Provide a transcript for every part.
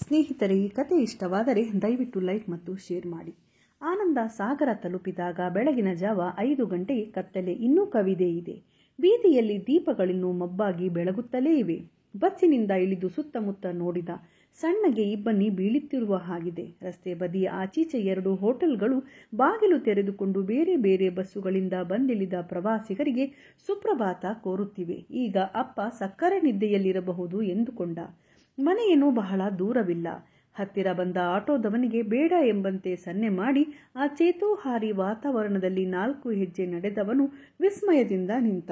ಸ್ನೇಹಿತರೆ, ಈ ಕತೆ ಇಷ್ಟವಾದರೆ ದಯವಿಟ್ಟು ಲೈಕ್ ಮತ್ತು ಶೇರ್ ಮಾಡಿ. ಆನಂದ ಸಾಗರ ತಲುಪಿದಾಗ ಬೆಳಗಿನ ಜಾವ 5 ಗಂಟೆ. ಕತ್ತಲೆ ಇನ್ನೂ ಕವಿದೇ ಇದೆ. ಬೀದಿಯಲ್ಲಿ ದೀಪಗಳಿನ್ನೂ ಮಬ್ಬಾಗಿ ಬೆಳಗುತ್ತಲೇ ಇವೆ. ಬಸ್ಸಿನಿಂದ ಇಳಿದು ಸುತ್ತಮುತ್ತ ನೋಡಿದ. ಸಣ್ಣಗೆ ಇಬ್ಬನಿ ಬೀಳುತ್ತಿರುವ ಹಾಗಿದೆ. ರಸ್ತೆ ಬದಿಯ ಆಚೀಚೆ 2 ಹೋಟೆಲ್ಗಳು ಬಾಗಿಲು ತೆರೆದುಕೊಂಡು ಬೇರೆ ಬೇರೆ ಬಸ್ಸುಗಳಿಂದ ಬಂದಿಳಿದ ಪ್ರವಾಸಿಗರಿಗೆ ಸುಪ್ರಭಾತ ಕೋರುತ್ತಿವೆ. ಈಗ ಅಪ್ಪ ಸಕ್ಕರೆ ನಿದ್ದೆಯಲ್ಲಿರಬಹುದು ಎಂದುಕೊಂಡ. ಮನೆಯೇನೂ ಬಹಳ ದೂರವಿಲ್ಲ. ಹತ್ತಿರ ಬಂದ ಆಟೋದವನಿಗೆ ಬೇಡ ಎಂಬಂತೆ ಸನ್ನೆ ಮಾಡಿ ಆ ಚೇತೋಹಾರಿ ವಾತಾವರಣದಲ್ಲಿ 4 ಹೆಜ್ಜೆ ನಡೆದವನು ವಿಸ್ಮಯದಿಂದ ನಿಂತ.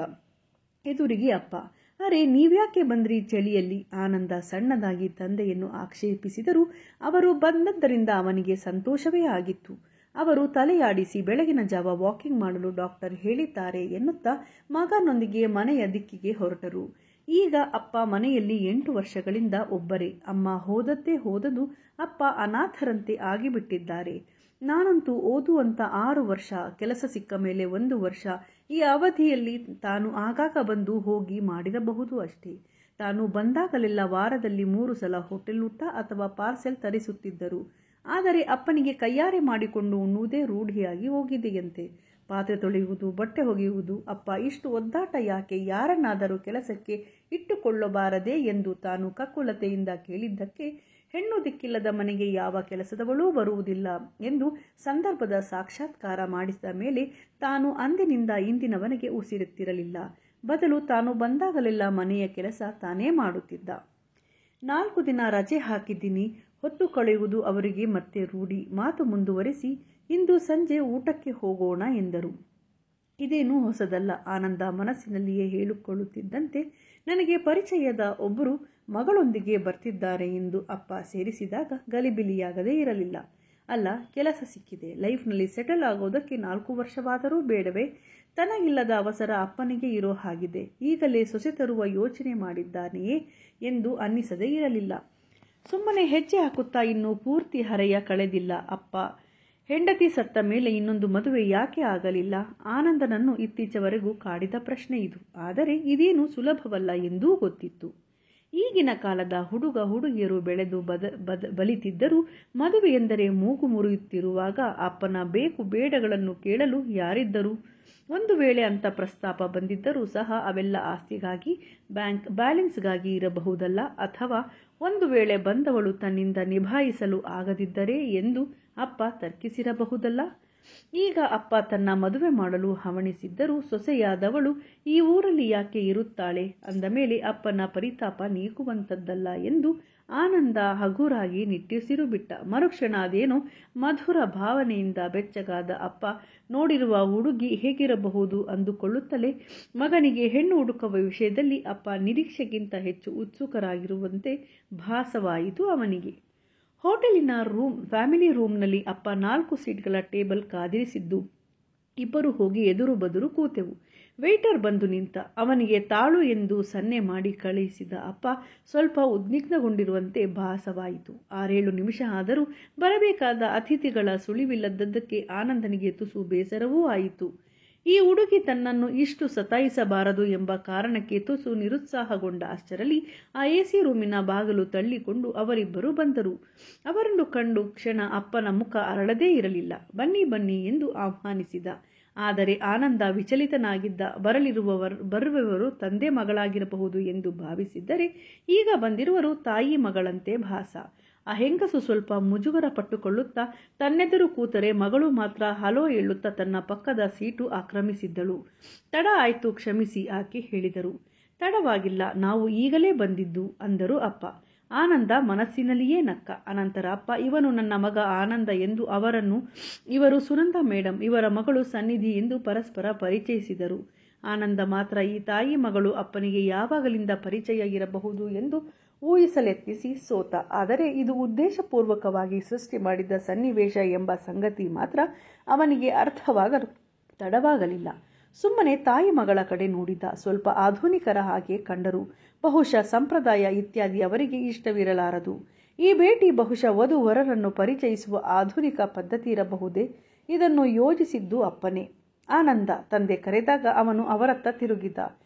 ಎದುರಿಗೆ ಅಪ್ಪ. ಅರೆ, ನೀವ್ಯಾಕೆ ಬಂದ್ರಿ ಚಳಿಯಲ್ಲಿ? ಆನಂದ ಸಣ್ಣದಾಗಿ ತಂದೆಯನ್ನು ಆಕ್ಷೇಪಿಸಿದರೂ ಅವರು ಬಂದದ್ದರಿಂದ ಅವನಿಗೆ ಸಂತೋಷವೇ ಆಗಿತ್ತು. ಅವರು ತಲೆಯಾಡಿಸಿ ಬೆಳಗಿನ ಜಾವ ವಾಕಿಂಗ್ ಮಾಡಲು ಡಾಕ್ಟರ್ ಹೇಳಿದ್ದಾರೆ ಎನ್ನುತ್ತಾ ಮಗನೊಂದಿಗೆ ಮನೆಯ ದಿಕ್ಕಿಗೆ ಹೊರಟರು. ಈಗ ಅಪ್ಪ ಮನೆಯಲ್ಲಿ 8 ವರ್ಷಗಳಿಂದ ಒಬ್ಬರೇ. ಅಮ್ಮ ಹೋದದ್ದೇ ಹೋದದು. ಅಪ್ಪ ಅನಾಥರಂತೆ ಆಗಿಬಿಟ್ಟಿದ್ದಾರೆ. ನಾನಂತೂ ಓದುವಂತ 6 ವರ್ಷ, ಕೆಲಸ ಸಿಕ್ಕ ಮೇಲೆ 1 ವರ್ಷ. ಈ ಅವಧಿಯಲ್ಲಿ ತಾನು ಆಗಾಗ ಬಂದು ಹೋಗಿ ಮಾಡಿರಬಹುದು ಅಷ್ಟೇ. ತಾನು ಬಂದಾಗಲೆಲ್ಲ ವಾರದಲ್ಲಿ 3 ಸಲ ಹೋಟೆಲ್ ಊಟ ಅಥವಾ ಪಾರ್ಸೆಲ್ ತರಿಸುತ್ತಿದ್ದರು. ಆದರೆ ಅಪ್ಪನಿಗೆ ಕೈಯಾರೆ ಮಾಡಿಕೊಂಡು ಉಣ್ಣುವುದೇ ರೂಢಿಯಾಗಿ ಹೋಗಿದೆಯಂತೆ. ಪಾತ್ರೆ ತೊಳೆಯುವುದು, ಬಟ್ಟೆ ಒಗೆಯುವುದು. ಅಪ್ಪ ಇಷ್ಟು ಒದ್ದಾಟ ಯಾಕೆ? ಯಾರನ್ನಾದರೂ ಕೆಲಸಕ್ಕೆ ಇಟ್ಟುಕೊಳ್ಳಬಾರದೆ ಎಂದು ತಾನು ಕಕ್ಕುಲತೆಯಿಂದ ಕೇಳಿದ್ದಕ್ಕೆ ಹೆಣ್ಣು ದಿಕ್ಕಿಲ್ಲದ ಮನೆಗೆ ಯಾವ ಕೆಲಸದವಳೂ ಬರುವುದಿಲ್ಲ ಎಂದು ಸಂದರ್ಭದ ಸಾಕ್ಷಾತ್ಕಾರ ಮಾಡಿಸಿದ ಮೇಲೆ ತಾನು ಅಂದಿನಿಂದ ಇಂದಿನವರೆಗೆ ಉಸಿರೆತ್ತಿರಲಿಲ್ಲ. ಬದಲು ತಾನು ಬಂದಾಗಲೆಲ್ಲ ಮನೆಯ ಕೆಲಸ ತಾನೇ ಮಾಡುತ್ತಿದ್ದ. 4 ದಿನ ರಜೆ ಹಾಕಿದ್ದೀನಿ. ಹೊತ್ತು ಕಳೆಯುವುದು ಅವರಿಗೆ ಮತ್ತೆ ರೂಢಿ. ಮಾತು ಮುಂದುವರೆಸಿ, ಇಂದು ಸಂಜೆ ಊಟಕ್ಕೆ ಹೋಗೋಣ ಎಂದರು. ಇದೇನೂ ಹೊಸದಲ್ಲ. ಆನಂದ ಮನಸ್ಸಿನಲ್ಲಿಯೇ ಹೇಳಿಕೊಳ್ಳುತ್ತಿದ್ದಂತೆ ನನಗೆ ಪರಿಚಯದ ಒಬ್ಬರು ಮಗಳೊಂದಿಗೆ ಬರ್ತಿದ್ದಾರೆ ಎಂದು ಅಪ್ಪ ಸೇರಿಸಿದಾಗ ಗಲಿಬಿಲಿಯಾಗದೇ ಇರಲಿಲ್ಲ. ಅಲ್ಲ, ಕೆಲಸ ಸಿಕ್ಕಿದೆ. ಲೈಫ್ನಲ್ಲಿ ಸೆಟಲ್ ಆಗೋದಕ್ಕೆ 4 ವರ್ಷವಾದರೂ ಬೇಡವೇ? ತನಗಿಲ್ಲದ ಅವಸರ ಅಪ್ಪನಿಗೆ ಇರೋ ಹಾಗಿದೆ. ಈಗಲೇ ಸೊಸೆ ತರುವ ಯೋಚನೆ ಮಾಡಿದ್ದಾನೆಯೇ ಎಂದು ಅನ್ನಿಸದೇ ಇರಲಿಲ್ಲ. ಸುಮ್ಮನೆ ಹೆಜ್ಜೆ ಹಾಕುತ್ತಾ ಇನ್ನೂ ಪೂರ್ತಿ ಹರೆಯ ಕಳೆದಿಲ್ಲ. ಅಪ್ಪ ಹೆಂಡತಿ ಸತ್ತ ಮೇಲೆ ಇನ್ನೊಂದು ಮದುವೆ ಯಾಕೆ ಆಗಲಿಲ್ಲ? ಆನಂದನನ್ನು ಇತ್ತೀಚೆವರೆಗೂ ಕಾಡಿದ ಪ್ರಶ್ನೆ ಇದು. ಆದರೆ ಇದೇನು ಸುಲಭವಲ್ಲ ಎಂದೂ ಗೊತ್ತಿತ್ತು. ಈಗಿನ ಕಾಲದ ಹುಡುಗ ಹುಡುಗಿಯರು ಬೆಳೆದು ಬಲಿತಿದ್ದರೂ ಮದುವೆ ಎಂದರೆ ಮೂಗು ಮುರಿಯುತ್ತಿರುವಾಗ ಅಪ್ಪನ ಬೇಕು ಬೇಡಗಳನ್ನು ಕೇಳಲು ಯಾರಿದ್ದರು? ಒಂದು ವೇಳೆ ಅಂತ ಪ್ರಸ್ತಾಪ ಬಂದಿದ್ದರೂ ಸಹ ಅವೆಲ್ಲ ಆಸ್ತಿಗಾಗಿ, ಬ್ಯಾಂಕ್ ಬ್ಯಾಲೆನ್ಸ್ಗಾಗಿ ಇರಬಹುದಲ್ಲ. ಅಥವಾ ಒಂದು ವೇಳೆ ಬಂದವಳು ತನ್ನಿಂದ ನಿಭಾಯಿಸಲು ಆಗದಿದ್ದರೆ ಎಂದು ಅಪ್ಪ ತರ್ಕಿಸಿರಬಹುದಲ್ಲ. ಈಗ ಅಪ್ಪ ತನ್ನ ಮದುವೆ ಮಾಡಲು ಹವಣಿಸಿದ್ದರೂ ಸೊಸೆಯಾದವಳು ಈ ಊರಲ್ಲಿ ಯಾಕೆ ಇರುತ್ತಾಳೆ ಅಂದ ಮೇಲೆ ಅಪ್ಪನ ಪರಿತಾಪ ನೀಗುವಂಥದ್ದಲ್ಲ ಎಂದು ಆನಂದ ಹಗುರಾಗಿ ನಿಟ್ಟುಸಿರು ಬಿಟ್ಟ. ಮರುಕ್ಷಣ ಅದೇನೋ ಮಧುರ ಭಾವನೆಯಿಂದ ಬೆಚ್ಚಗಾದ ಅಪ್ಪ ನೋಡಿರುವ ಹುಡುಗಿ ಹೇಗಿರಬಹುದು ಅಂದುಕೊಳ್ಳುತ್ತಲೇ ಮಗನಿಗೆ ಹೆಣ್ಣು ಹುಡುಕುವ ವಿಷಯದಲ್ಲಿ ಅಪ್ಪ ನಿರೀಕ್ಷೆಗಿಂತ ಹೆಚ್ಚು ಉತ್ಸುಕರಾಗಿರುವಂತೆ ಭಾಸವಾಯಿತು ಅವನಿಗೆ. ಹೋಟೆಲಿನ ಫ್ಯಾಮಿಲಿ ರೂಮ್ನಲ್ಲಿ ಅಪ್ಪ 4 ಸೀಟ್ಗಳ ಟೇಬಲ್ ಕಾದಿರಿಸಿದ್ದು. ಇಬ್ಬರು ಹೋಗಿ ಎದುರು ಬದುರು ಕೂತೆವು. ವೇಟರ್ ಬಂದು ನಿಂತ. ಅವನಿಗೆ ತಾಳು ಎಂದು ಸನ್ನೆ ಮಾಡಿ ಕಳುಹಿಸಿದ ಅಪ್ಪ ಸ್ವಲ್ಪ ಉದ್ವಿಗ್ನಗೊಂಡಿರುವಂತೆ ಭಾಸವಾಯಿತು. 6-7 ನಿಮಿಷ ಆದರೂ ಬರಬೇಕಾದ ಅತಿಥಿಗಳ ಸುಳಿವಿಲ್ಲದದ್ದಕ್ಕೆ ಆನಂದನಿಗೆ ತುಸು ಬೇಸರವೂ ಆಯಿತು. ಈ ಹುಡುಗಿ ತನ್ನನ್ನು ಇಷ್ಟು ಸತಾಯಿಸಬಾರದು ಎಂಬ ಕಾರಣಕ್ಕೆ ತುಸು ನಿರುತ್ಸಾಹಗೊಂಡ ಅಷ್ಟರಲ್ಲಿ ಆ AC ರೂಮಿನ ಬಾಗಿಲು ತಳ್ಳಿಕೊಂಡು ಅವರಿಬ್ಬರು ಬಂದರು. ಅವರನ್ನು ಕಂಡು ಕ್ಷಣ ಅಪ್ಪನ ಮುಖ ಅರಳದೇ ಇರಲಿಲ್ಲ. ಬನ್ನಿ ಬನ್ನಿ ಎಂದು ಆಹ್ವಾನಿಸಿದ. ಆದರೆ ಆನಂದ ವಿಚಲಿತನಾಗಿದ್ದ. ಬರುವವರು ತಂದೆ ಮಗಳಾಗಿರಬಹುದು ಎಂದು ಭಾವಿಸಿದ್ದರೆ ಈಗ ಬಂದಿರುವರು ತಾಯಿ ಮಗಳಂತೆ ಭಾಸ. ಆ ಹೆಂಗಸು ಸ್ವಲ್ಪ ಮುಜುಗರ ಪಟ್ಟುಕೊಳ್ಳುತ್ತಾ ತನ್ನೆದುರು ಕೂತರೆ ಮಗಳು ಮಾತ್ರ ಹಲೋ ಹೇಳುತ್ತಾ ತನ್ನ ಪಕ್ಕದ ಸೀಟು ಆಕ್ರಮಿಸಿದ್ದಳು. ತಡ ಆಯ್ತು, ಕ್ಷಮಿಸಿ ಆಕೆ ಹೇಳಿದರು. ತಡವಾಗಿಲ್ಲ, ನಾವು ಈಗಲೇ ಬಂದಿದ್ದು ಅಂದರು ಅಪ್ಪ. ಆನಂದ ಮನಸ್ಸಿನಲ್ಲಿಯೇ ನಕ್ಕ. ಅನಂತರ ಅಪ್ಪ, ಇವನು ನನ್ನ ಮಗ ಆನಂದ ಎಂದು ಇವರು ಸುನಂದ ಮೇಡಂ, ಇವರ ಮಗಳು ಸನ್ನಿಧಿ ಎಂದು ಪರಸ್ಪರ ಪರಿಚಯಿಸಿದರು. ಆನಂದ ಮಾತ್ರ ಈ ತಾಯಿ ಮಗಳು ಅಪ್ಪನಿಗೆ ಯಾವಾಗಲಿಂದ ಪರಿಚಯ ಇರಬಹುದು ಎಂದು ಊಹಿಸಲೆತ್ನಿಸಿ ಸೋತ. ಆದರೆ ಇದು ಉದ್ದೇಶಪೂರ್ವಕವಾಗಿ ಸೃಷ್ಟಿ ಮಾಡಿದ ಸನ್ನಿವೇಶ ಎಂಬ ಸಂಗತಿ ಮಾತ್ರ ಅವನಿಗೆ ಅರ್ಥವಾಗಲು ತಡವಾಗಲಿಲ್ಲ. ಸುಮ್ಮನೆ ತಾಯಿ ಮಗಳ ಕಡೆ ನೋಡಿದ. ಸ್ವಲ್ಪ ಆಧುನಿಕರ ಹಾಗೆ ಕಂಡರು. ಬಹುಶಃ ಸಂಪ್ರದಾಯ ಇತ್ಯಾದಿ ಅವರಿಗೆ ಇಷ್ಟವಿರಲಾರದು. ಈ ಭೇಟಿ ಬಹುಶಃ ವಧು ವರರನ್ನು ಪರಿಚಯಿಸುವ ಆಧುನಿಕ ಪದ್ಧತಿ ಇರಬಹುದೇ? ಇದನ್ನು ಯೋಜಿಸಿದ್ದು ಅಪ್ಪನೇ. ಆನಂದ ತಂದೆ ಕರೆದಾಗ ಅವನು ಅವರತ್ತ ತಿರುಗಿದ.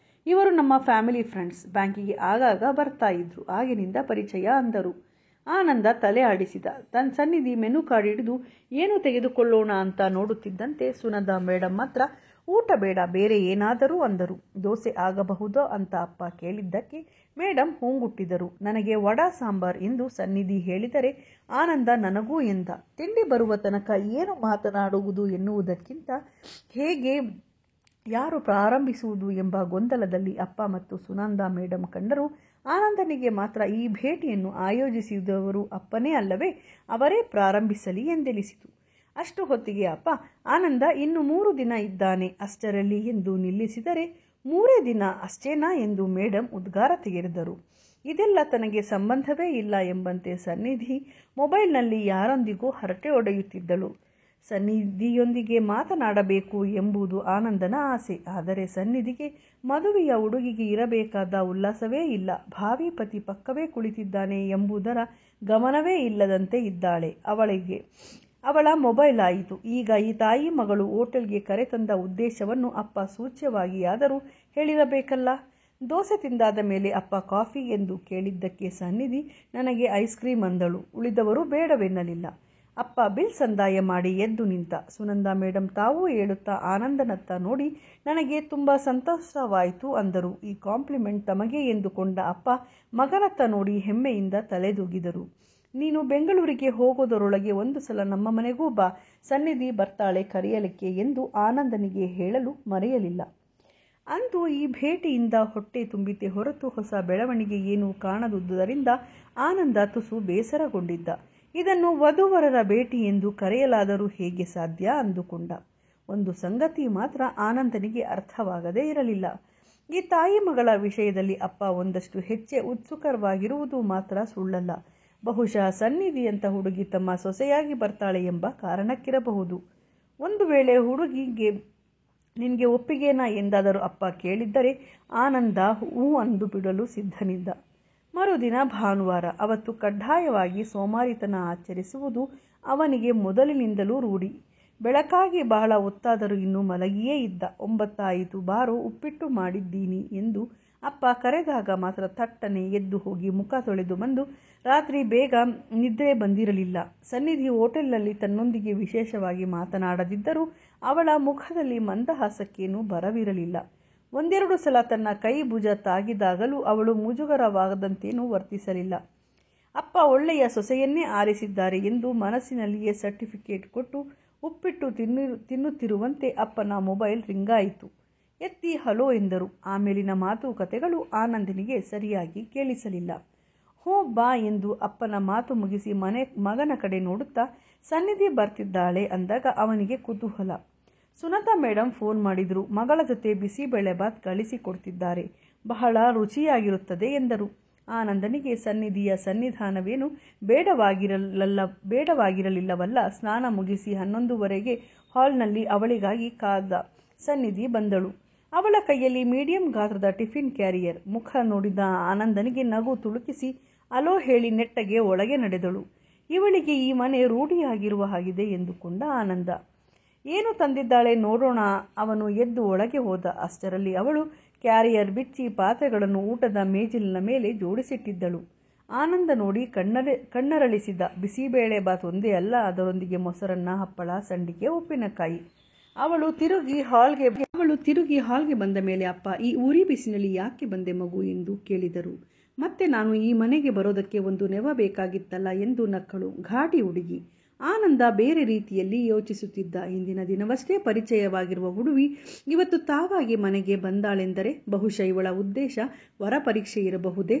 ಇವರು ನಮ್ಮ ಫ್ಯಾಮಿಲಿ ಫ್ರೆಂಡ್ಸ್, ಬ್ಯಾಂಕಿಗೆ ಆಗಾಗ ಬರ್ತಾ ಇದ್ರು, ಆಗಿನಿಂದ ಪರಿಚಯ ಅಂದರು. ಆನಂದ ತಲೆ ಆಡಿಸಿದ. ತನ್ನ ಸನ್ನಿಧಿ ಮೆನು ಕಾರ್ಡ್ ಹಿಡಿದು ಏನು ತೆಗೆದುಕೊಳ್ಳೋಣ ಅಂತ ನೋಡುತ್ತಿದ್ದಂತೆ ಸುನಂದಾ ಮೇಡಮ್ ಮಾತ್ರ ಊಟ ಬೇಡ, ಬೇರೆ ಏನಾದರೂ ಅಂದರು. ದೋಸೆ ಆಗಬಹುದೋ ಅಂತ ಅಪ್ಪ ಕೇಳಿದ್ದಕ್ಕೆ ಮೇಡಮ್ ಹೂಂಗುಟ್ಟಿದರು. ನನಗೆ ವಡಾ ಸಾಂಬಾರ್ ಎಂದು ಸನ್ನಿಧಿ ಹೇಳಿದರೆ ಆನಂದ ನನಗೂ ಎಂದ. ತಿಂಡಿ ಬರುವ ತನಕ ಏನು ಮಾತನಾಡುವುದು ಎನ್ನುವುದಕ್ಕಿಂತ ಹೇಗೆ ಯಾರು ಪ್ರಾರಂಭಿಸುವುದು ಎಂಬ ಗೊಂದಲದಲ್ಲಿ ಅಪ್ಪ ಮತ್ತು ಸುನಂದಾ ಮೇಡಮ್ ಕಂಡರು. ಆನಂದನಿಗೆ ಮಾತ್ರ ಈ ಭೇಟಿಯನ್ನು ಆಯೋಜಿಸಿದವರು ಅಪ್ಪನೇ ಅಲ್ಲವೇ, ಅವರೇ ಪ್ರಾರಂಭಿಸಲಿ ಎಂದೆನಿಸಿತು. ಅಷ್ಟು ಹೊತ್ತಿಗೆ ಅಪ್ಪ ಆನಂದ ಇನ್ನು 3 ದಿನ ಇದ್ದಾನೆ ಅಷ್ಟರಲ್ಲಿ ಎಂದು ನಿಲ್ಲಿಸಿದರೆ 3 ದಿನ ಅಷ್ಟೇನಾ ಎಂದು ಮೇಡಮ್ ಉದ್ಗಾರ ತೆಗೆದರು. ಇದೆಲ್ಲ ತನಗೆ ಸಂಬಂಧವೇ ಇಲ್ಲ ಎಂಬಂತೆ ಸನ್ನಿಧಿ ಮೊಬೈಲ್ನಲ್ಲಿ ಯಾರೊಂದಿಗೂ ಹರಟೆ ಹೊಡೆಯುತ್ತಿದ್ದಳು. ಸನ್ನಿಧಿಯೊಂದಿಗೆ ಮಾತನಾಡಬೇಕು ಎಂಬುದು ಆನಂದನ ಆಸೆ. ಆದರೆ ಸನ್ನಿಧಿಗೆ ಮದುವೆಯ ಹುಡುಗಿಗೆ ಇರಬೇಕಾದ ಉಲ್ಲಾಸವೇ ಇಲ್ಲ. ಭಾವಿ ಪತಿ ಪಕ್ಕವೇ ಕುಳಿತಿದ್ದಾನೆ ಎಂಬುದರ ಗಮನವೇ ಇಲ್ಲದಂತೆ ಇದ್ದಾಳೆ. ಅವಳ ಮೊಬೈಲ್ ಆಯಿತು. ಈಗ ಈ ತಾಯಿ ಮಗಳು ಹೋಟೆಲ್ಗೆ ಕರೆತಂದ ಉದ್ದೇಶವನ್ನು ಅಪ್ಪ ಸೂಚ್ಯವಾಗಿಯಾದರೂ ಹೇಳಿರಬೇಕಲ್ಲ. ದೋಸೆ ತಿಂದಾದ ಮೇಲೆ ಅಪ್ಪ ಕಾಫಿ ಎಂದು ಕೇಳಿದ್ದಕ್ಕೆ ಸನ್ನಿಧಿ ನನಗೆ ಐಸ್ ಕ್ರೀಮ್ ಅಂದಳು. ಉಳಿದವರು ಬೇಡವೆನ್ನಲಿಲ್ಲ. ಅಪ್ಪ ಬಿಲ್ ಸಂದಾಯ ಮಾಡಿ ಎದ್ದು ನಿಂತ. ಸುನಂದಾ ಮೇಡಮ್ ತಾವೂ ಹೇಳುತ್ತಾ ಆನಂದನತ್ತ ನೋಡಿ ನನಗೆ ತುಂಬ ಸಂತೋಷವಾಯಿತು ಅಂದರು. ಈ ಕಾಂಪ್ಲಿಮೆಂಟ್ ತಮಗೆ ಎಂದುಕೊಂಡ ಅಪ್ಪ ಮಗನತ್ತ ನೋಡಿ ಹೆಮ್ಮೆಯಿಂದ ತಲೆದೂಗಿದರು. ನೀನು ಬೆಂಗಳೂರಿಗೆ ಹೋಗೋದರೊಳಗೆ ಒಂದು ಸಲ ನಮ್ಮ ಮನೆಗೂ ಬಾ, ಸನ್ನಿಧಿ ಬರ್ತಾಳೆ ಕರೆಯಲಿಕ್ಕೆ ಎಂದು ಆನಂದನಿಗೆ ಹೇಳಲು ಮರೆಯಲಿಲ್ಲ. ಅಂತೂ ಈ ಭೇಟಿಯಿಂದ ಹೊಟ್ಟೆ ತುಂಬಿತೆ ಹೊರತು ಹೊಸ ಬೆಳವಣಿಗೆ ಏನೂ ಕಾಣದುದರಿಂದ ಆನಂದ ತುಸು ಬೇಸರಗೊಂಡಿದ್ದ. ಇದನ್ನು ವಧುವರರ ಭೇಟಿ ಎಂದು ಕರೆಯಲಾದರೂ ಹೇಗೆ ಸಾಧ್ಯ ಅಂದುಕೊಂಡ. ಒಂದು ಸಂಗತಿ ಮಾತ್ರ ಆನಂದನಿಗೆ ಅರ್ಥವಾಗದೇ ಇರಲಿಲ್ಲ. ಈ ತಾಯಿ ಮಗಳ ವಿಷಯದಲ್ಲಿ ಅಪ್ಪ ಒಂದಷ್ಟು ಹೆಚ್ಚೆ ಉತ್ಸುಕವಾಗಿರುವುದು ಮಾತ್ರ ಸುಳ್ಳಲ್ಲ. ಬಹುಶಃ ಸನ್ನಿಧಿಯಂಥ ಹುಡುಗಿ ತಮ್ಮ ಸೊಸೆಯಾಗಿ ಬರ್ತಾಳೆ ಎಂಬ ಕಾರಣಕ್ಕಿರಬಹುದು. ಒಂದು ವೇಳೆ ಹುಡುಗಿಗೆ ನಿನಗೆ ಒಪ್ಪಿಗೆನಾ ಎಂದಾದರೂ ಅಪ್ಪ ಕೇಳಿದ್ದರೆ ಆನಂದ ಹೂ ಅಂದು ಬಿಡಲು ಸಿದ್ಧನಿದ್ದ. ಮರುದಿನ ಭಾನುವಾರ. ಅವತ್ತು ಕಡ್ಡಾಯವಾಗಿ ಸೋಮಾರಿತನ ಆಚರಿಸುವುದು ಅವನಿಗೆ ಮೊದಲಿನಿಂದಲೂ ರೂಢಿ. ಬೆಳಕಾಗಿ ಬಹಳ ಹೊತ್ತಾದರೂ ಇನ್ನೂ ಮಲಗಿಯೇ ಇದ್ದ. 9 ಆಯಿತು, ಬಾರೋ ಉಪ್ಪಿಟ್ಟು ಮಾಡಿದ್ದೀನಿ ಎಂದು ಅಪ್ಪ ಕರೆದಾಗ ಮಾತ್ರ ಥಟ್ಟನೆ ಎದ್ದು ಹೋಗಿ ಮುಖ ತೊಳೆದು ಬಂದು ರಾತ್ರಿ ಬೇಗ ನಿದ್ರೆ ಬಂದಿರಲಿಲ್ಲ. ಸನ್ನಿಧಿ ಹೋಟೆಲ್ನಲ್ಲಿ ತನ್ನೊಂದಿಗೆ ವಿಶೇಷವಾಗಿ ಮಾತನಾಡದಿದ್ದರೂ ಅವಳ ಮುಖದಲ್ಲಿ ಮಂದಹಾಸಕ್ಕೇನೂ ಬರವಿರಲಿಲ್ಲ. 1-2 ಸಲ ತನ್ನ ಕೈ ಭುಜ ತಾಗಿದಾಗಲೂ ಅವಳು ಮುಜುಗರವಾಗದಂತೇನೂ ವರ್ತಿಸಲಿಲ್ಲ. ಅಪ್ಪ ಒಳ್ಳೆಯ ಸೊಸೆಯನ್ನೇ ಆರಿಸಿದ್ದಾರೆ ಎಂದು ಮನಸ್ಸಿನಲ್ಲಿಯೇ ಸರ್ಟಿಫಿಕೇಟ್ ಕೊಟ್ಟು ಉಪ್ಪಿಟ್ಟು ತಿನ್ನುತ್ತಿರುವಂತೆ ಅಪ್ಪನ ಮೊಬೈಲ್ ರಿಂಗಾಯಿತು. ಎತ್ತಿ ಹಲೋ ಎಂದರು. ಆಮೇಲಿನ ಮಾತುಕತೆಗಳು ಆನಂದನಿಗೆ ಸರಿಯಾಗಿ ಕೇಳಿಸಲಿಲ್ಲ. ಹೋ ಬಾ ಎಂದು ಅಪ್ಪನ ಮಾತು ಮುಗಿಸಿ ಮಗನ ಕಡೆ ನೋಡುತ್ತಾ ಸನ್ನಿಧಿ ಬರ್ತಿದ್ದಾಳೆ ಅಂದಾಗ ಅವನಿಗೆ ಕುತೂಹಲ. ಸುನಂದಾ ಮೇಡಮ್ ಫೋನ್ ಮಾಡಿದ್ರು. ಮಗಳ ಜೊತೆ ಬಿಸಿಬೇಳೆಬಾತ್ ಕಳಿಸಿಕೊಡ್ತಿದ್ದಾರೆ, ಬಹಳ ರುಚಿಯಾಗಿರುತ್ತದೆ ಎಂದರು. ಆನಂದನಿಗೆ ಸನ್ನಿಧಿಯ ಸನ್ನಿಧಾನವೇನು ಬೇಡವಾಗಿರಲಿಲ್ಲವಲ್ಲ. ಸ್ನಾನ ಮುಗಿಸಿ 11:15 ಹಾಲ್ನಲ್ಲಿ ಅವಳಿಗಾಗಿ ಕಾದ ಸನ್ನಿಧಿ ಬಂದಳು. ಅವಳ ಕೈಯಲ್ಲಿ ಮೀಡಿಯಂ ಗಾತ್ರದ ಟಿಫಿನ್ ಕ್ಯಾರಿಯರ್. ಮುಖ ನೋಡಿದ ಆನಂದನಿಗೆ ನಗು ತುಳುಕಿಸಿ ಅಲೋ ಹೇಳಿ ನೆಟ್ಟಗೆ ಒಳಗೆ ನಡೆದಳು. ಇವಳಿಗೆ ಈ ಮನೆ ರೂಢಿಯಾಗಿರುವ ಹಾಗಿದೆ ಎಂದುಕೊಂಡ ಆನಂದ. ಏನು ತಂದಿದ್ದಾಳೆ ನೋಡೋಣ. ಅವನು ಎದ್ದು ಒಳಗೆ ಹೋದ. ಅಷ್ಟರಲ್ಲಿ ಅವಳು ಕ್ಯಾರಿಯರ್ ಬಿಚ್ಚಿ ಪಾತ್ರೆಗಳನ್ನು ಊಟದ ಮೇಜಿನ ಮೇಲೆ ಜೋಡಿಸಿಟ್ಟಿದ್ದಳು. ಆನಂದ ನೋಡಿ ಕಣ್ಣರಳಿಸಿದ. ಬಿಸಿಬೇಳೆ ಬಾತ್ ಒಂದೇ ಅಲ್ಲ, ಅದರೊಂದಿಗೆ ಮೊಸರನ್ನ, ಹಪ್ಪಳ, ಸಂಡಿಗೆ, ಉಪ್ಪಿನಕಾಯಿ. ಅವಳು ತಿರುಗಿ ಹಾಲ್ಗೆ ಬಂದ ಮೇಲೆ ಅಪ್ಪ ಈ ಉರಿ ಬಿಸಿನಲ್ಲಿ ಯಾಕೆ ಬಂದೆ ಮಗು ಎಂದು ಕೇಳಿದರು. ಮತ್ತೆ ನಾನು ಈ ಮನೆಗೆ ಬರೋದಕ್ಕೆ ಒಂದು ನೆವ ಬೇಕಾಗಿತ್ತಲ್ಲ ಎಂದು ನಕ್ಕಳು. ಘಾಟಿ ಹುಡುಗಿ. ಆನಂದ ಬೇರೆ ರೀತಿಯಲ್ಲಿ ಯೋಚಿಸುತ್ತಿದ್ದ. ಹಿಂದಿನ ದಿನವಷ್ಟೇ ಪರಿಚಯವಾಗಿರುವ ಹುಡುಗಿ ಇವತ್ತು ತಾವಾಗಿ ಮನೆಗೆ ಬಂದಾಳೆಂದರೆ ಬಹುಶಃ ಇವಳ ಉದ್ದೇಶ ವರ ಪರೀಕ್ಷೆ ಇರಬಹುದೇ.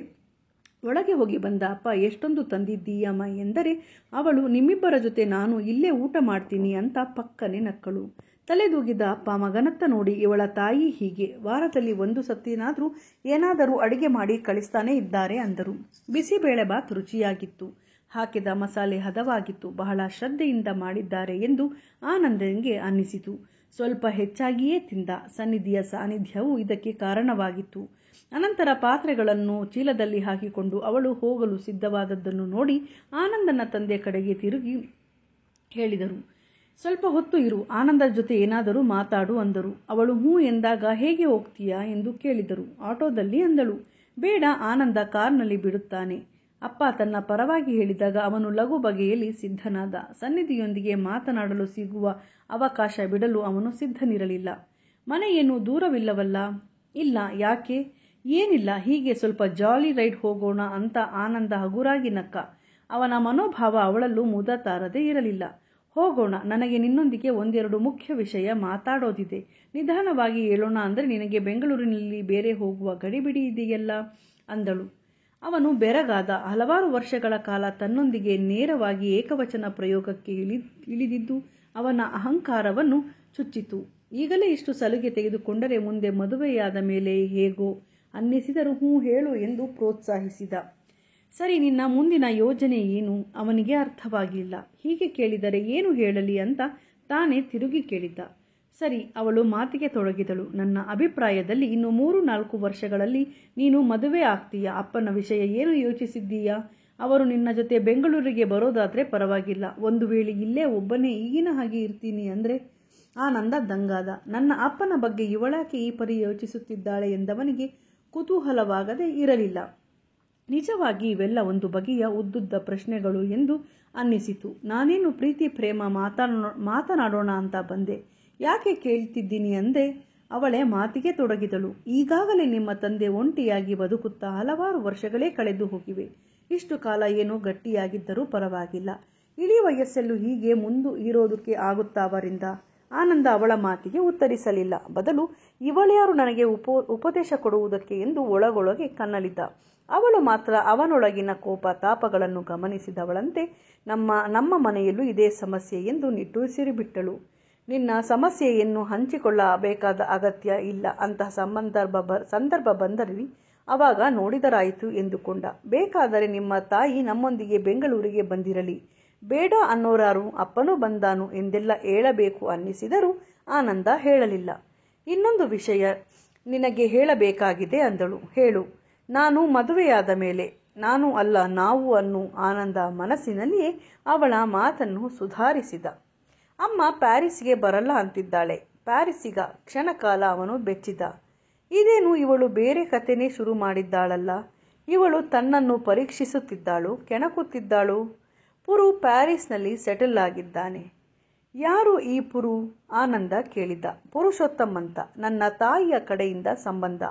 ಒಳಗೆ ಹೋಗಿ ಬಂದ ಅಪ್ಪ ಎಷ್ಟೊಂದು ತಂದಿದ್ದೀಯಮ್ಮ ಎಂದರೆ ಅವಳು ನಿಮ್ಮಿಬ್ಬರ ಜೊತೆ ನಾನು ಇಲ್ಲೇ ಊಟ ಮಾಡ್ತೀನಿ ಅಂತ ಪಕ್ಕನೆ ನಕ್ಕಳು. ತಲೆದೂಗಿದ ಅಪ್ಪ ಮಗನತ್ತ ನೋಡಿ ಇವಳ ತಾಯಿ ಹೀಗೆ ವಾರದಲ್ಲಿ 1 ಸತಿನಾದರೂ ಏನಾದರೂ ಅಡಿಗೆ ಮಾಡಿ ಕಳಿಸ್ತಾನೆ ಇದ್ದಾರೆ ಅಂದರು. ಬಿಸಿಬೇಳೆ ಬಾತ್ ರುಚಿಯಾಗಿತ್ತು. ಹಾಕಿದ ಮಸಾಲೆ ಹದವಾಗಿತ್ತು. ಬಹಳ ಶ್ರದ್ಧೆಯಿಂದ ಮಾಡಿದ್ದಾರೆ ಎಂದು ಆನಂದನಿಗೆ ಅನ್ನಿಸಿತು. ಸ್ವಲ್ಪ ಹೆಚ್ಚಾಗಿಯೇ ತಿಂದ. ಸನ್ನಿಧಿಯ ಸಾನ್ನಿಧ್ಯವು ಇದಕ್ಕೆ ಕಾರಣವಾಗಿತ್ತು. ಅನಂತರ ಪಾತ್ರೆಗಳನ್ನು ಚೀಲದಲ್ಲಿ ಹಾಕಿಕೊಂಡು ಅವಳು ಹೋಗಲು ಸಿದ್ಧವಾದದ್ದನ್ನು ನೋಡಿ ಆನಂದನ ತಂದೆ ಕಡೆಗೆ ತಿರುಗಿ ಹೇಳಿದರು. ಸ್ವಲ್ಪ ಹೊತ್ತು ಇರು, ಆನಂದರ ಜೊತೆ ಏನಾದರೂ ಮಾತಾಡು ಅಂದರು. ಅವಳು ಹ್ಞೂ ಎಂದಾಗ ಹೇಗೆ ಹೋಗ್ತೀಯಾ ಎಂದು ಕೇಳಿದರು. ಆಟೋದಲ್ಲಿ ಅಂದಳು. ಬೇಡ, ಆನಂದ ಕಾರ್ನಲ್ಲಿ ಬಿಡುತ್ತಾನೆ. ಅಪ್ಪ ತನ್ನ ಪರವಾಗಿ ಹೇಳಿದಾಗ ಅವನು ಲಘು ಬಗೆಯಲ್ಲಿ ಸಿದ್ಧನಾದ. ಸನ್ನಿಧಿಯೊಂದಿಗೆ ಮಾತನಾಡಲು ಸಿಗುವ ಅವಕಾಶ ಬಿಡಲು ಅವನು ಸಿದ್ಧನಿರಲಿಲ್ಲ. ಮನೆಯೇನು ದೂರವಿಲ್ಲವಲ್ಲ? ಇಲ್ಲ. ಯಾಕೆ? ಏನಿಲ್ಲ, ಹೀಗೆ ಸ್ವಲ್ಪ ಜಾಲಿ ರೈಡ್ ಹೋಗೋಣ ಅಂತ ಆನಂದ ಹಗುರಾಗಿ ನಕ್ಕ. ಅವನ ಮನೋಭಾವ ಅವಳಲ್ಲೂ ಮುದ ತಾರದೇ ಇರಲಿಲ್ಲ. ಹೋಗೋಣ, ನನಗೆ ನಿನ್ನೊಂದಿಗೆ ಒಂದೆರಡು ಮುಖ್ಯ ವಿಷಯ ಮಾತಾಡೋದಿದೆ. ನಿಧಾನವಾಗಿ ಹೇಳೋಣ ಅಂದರೆ ನಿನಗೆ ಬೆಂಗಳೂರಿನಲ್ಲಿ ಬೇರೆ ಹೋಗುವ ಗಡಿಬಿಡಿ ಇದೆಯಲ್ಲ ಅಂದಳು. ಅವನು ಬೆರಗಾದ. ಹಲವಾರು ವರ್ಷಗಳ ಕಾಲ ತನ್ನೊಂದಿಗೆ ನೇರವಾಗಿ ಏಕವಚನ ಪ್ರಯೋಗಕ್ಕೆ ಇಳಿದಿದ್ದು ಅವನ ಅಹಂಕಾರವನ್ನು ಚುಚ್ಚಿತು. ಈಗಲೇ ಇಷ್ಟು ಸಲುಗೆ ತೆಗೆದುಕೊಂಡರೆ ಮುಂದೆ ಮದುವೆಯಾದ ಮೇಲೆ ಹೇಗೋ ಅನ್ನಿಸಿದರೂ ಹ್ಞೂ ಹೇಳು ಎಂದು ಪ್ರೋತ್ಸಾಹಿಸಿದ. ಸರಿ, ನಿನ್ನ ಮುಂದಿನ ಯೋಜನೆ ಏನು? ಅವನಿಗೆ ಅರ್ಥವಾಗಿಲ್ಲ. ಹೀಗೆ ಕೇಳಿದರೆ ಏನು ಹೇಳಲಿ ಅಂತ ತಾನೇ ತಿರುಗಿ ಕೇಳಿದ್ದ. ಸರಿ, ಅವಳು ಮಾತಿಗೆ ತೊಡಗಿದಳು. ನನ್ನ ಅಭಿಪ್ರಾಯದಲ್ಲಿ ಇನ್ನು 3-4 ವರ್ಷಗಳಲ್ಲಿ ನೀನು ಮದುವೆ ಆಗ್ತೀಯ. ಅಪ್ಪನ ವಿಷಯ ಏನು ಯೋಚಿಸಿದ್ದೀಯಾ? ಅವರು ನಿನ್ನ ಜೊತೆ ಬೆಂಗಳೂರಿಗೆ ಬರೋದಾದರೆ ಪರವಾಗಿಲ್ಲ. ಒಂದು ವೇಳೆ ಇಲ್ಲೇ ಒಬ್ಬನೇ ಈಗಿನ ಹಾಗೆ ಇರ್ತೀನಿ ಅಂದರೆ? ಆನಂದ ದಂಗಾದ. ನನ್ನ ಅಪ್ಪನ ಬಗ್ಗೆ ಇವಳಾಕೆ ಈ ಪರಿ ಯೋಚಿಸುತ್ತಿದ್ದಾಳೆ ಎಂದವನಿಗೆ ಕುತೂಹಲವಾಗದೇ ಇರಲಿಲ್ಲ. ನಿಜವಾಗಿ ಇವೆಲ್ಲ ಒಂದು ಬಗೆಯ ಉದ್ದುದ್ದ ಪ್ರಶ್ನೆಗಳು ಎಂದು ಅನ್ನಿಸಿತು. ನಾನೇನು ಪ್ರೀತಿ ಪ್ರೇಮ ಮಾತನಾಡೋಣ ಅಂತ ಬಂದೆ. ಯಾಕೆ ಕೇಳ್ತಿದ್ದೀನಿ ಅಂದೆ. ಅವಳೇ ಮಾತಿಗೆ ತೊಡಗಿದಳು. ಈಗಾಗಲೇ ನಿಮ್ಮ ತಂದೆ ಒಂಟಿಯಾಗಿ ಬದುಕುತ್ತಾ ಹಲವಾರು ವರ್ಷಗಳೇ ಕಳೆದು ಹೋಗಿವೆ. ಇಷ್ಟು ಕಾಲ ಏನೋ ಗಟ್ಟಿಯಾಗಿದ್ದರೂ ಪರವಾಗಿಲ್ಲ. ಇಳಿ ವಯಸ್ಸಲ್ಲೂ ಹೀಗೆ ಮುಂದು ಇರೋದಕ್ಕೆ ಆಗುತ್ತಾ ಅವರಿಂದ? ಆನಂದ ಅವಳ ಮಾತಿಗೆ ಉತ್ತರಿಸಲಿಲ್ಲ. ಬದಲು ಇವಳ್ಯಾರು ನನಗೆ ಉಪದೇಶ ಕೊಡುವುದಕ್ಕೆ ಎಂದು ಒಳಗೊಳಗೆ ಕನ್ನಲಿದ್ದ. ಅವಳು ಮಾತ್ರ ಅವನೊಳಗಿನ ಕೋಪ ತಾಪಗಳನ್ನು ಗಮನಿಸಿದವಳಂತೆ ನಮ್ಮ ಮನೆಯಲ್ಲೂ ಇದೇ ಸಮಸ್ಯೆ ಎಂದು ನಿಟ್ಟುಸಿರುಬಿಟ್ಟಳು. ನಿನ್ನ ಸಮಸ್ಯೆಯನ್ನು ಹಂಚಿಕೊಳ್ಳಬೇಕಾದ ಅಗತ್ಯ ಇಲ್ಲ. ಅಂತಹ ಸಂದರ್ಭ ಬಂದರೆ ಅವಾಗ ನೋಡಿದರಾಯಿತು ಎಂದುಕೊಂಡ. ಬೇಕಾದರೆ ನಿಮ್ಮ ತಾಯಿ ನಮ್ಮೊಂದಿಗೆ ಬೆಂಗಳೂರಿಗೆ ಬಂದಿರಲಿ. ಬೇಡ ಅನ್ನೋರಾರು ಅಪ್ಪನೂ ಬಂದಾನು ಎಂದೆಲ್ಲ ಹೇಳಬೇಕು ಅನ್ನಿಸಿದರೂ ಆನಂದ ಹೇಳಲಿಲ್ಲ. ಇನ್ನೊಂದು ವಿಷಯ ನಿನಗೆ ಹೇಳಬೇಕಾಗಿದೆ ಅಂದಳು. ಹೇಳು. ನಾನು ಮದುವೆಯಾದ ಮೇಲೆ? ನಾನು ಅಲ್ಲ, ನಾವು ಅನ್ನು ಆನಂದ ಮನಸ್ಸಿನಲ್ಲಿಯೇ ಅವಳ ಮಾತನ್ನು ಸುಧಾರಿಸಿದ. ಅಮ್ಮ ಪ್ಯಾರಿಸ್ಗೆ ಬರಲ್ಲ ಅಂತಿದ್ದಾಳೆ. ಪ್ಯಾರಿಸ್ಸಿಗ? ಕ್ಷಣಕಾಲ ಅವನು ಬೆಚ್ಚಿದ. ಇದೇನು ಇವಳು ಬೇರೆ ಕತೆನೇ ಶುರು ಮಾಡಿದ್ದಾಳಲ್ಲ. ಇವಳು ತನ್ನನ್ನು ಪರೀಕ್ಷಿಸುತ್ತಿದ್ದಾಳು, ಕೆಣಕುತ್ತಿದ್ದಾಳು. ಪುರು ಪ್ಯಾರಿಸ್ನಲ್ಲಿ ಸೆಟಲ್ ಆಗಿದ್ದಾನೆ. ಯಾರು ಈ ಪುರು? ಆನಂದ ಕೇಳಿದ. ಪುರುಷೋತ್ತಮ್ ಅಂತ, ನನ್ನ ತಾಯಿಯ ಕಡೆಯಿಂದ ಸಂಬಂಧ.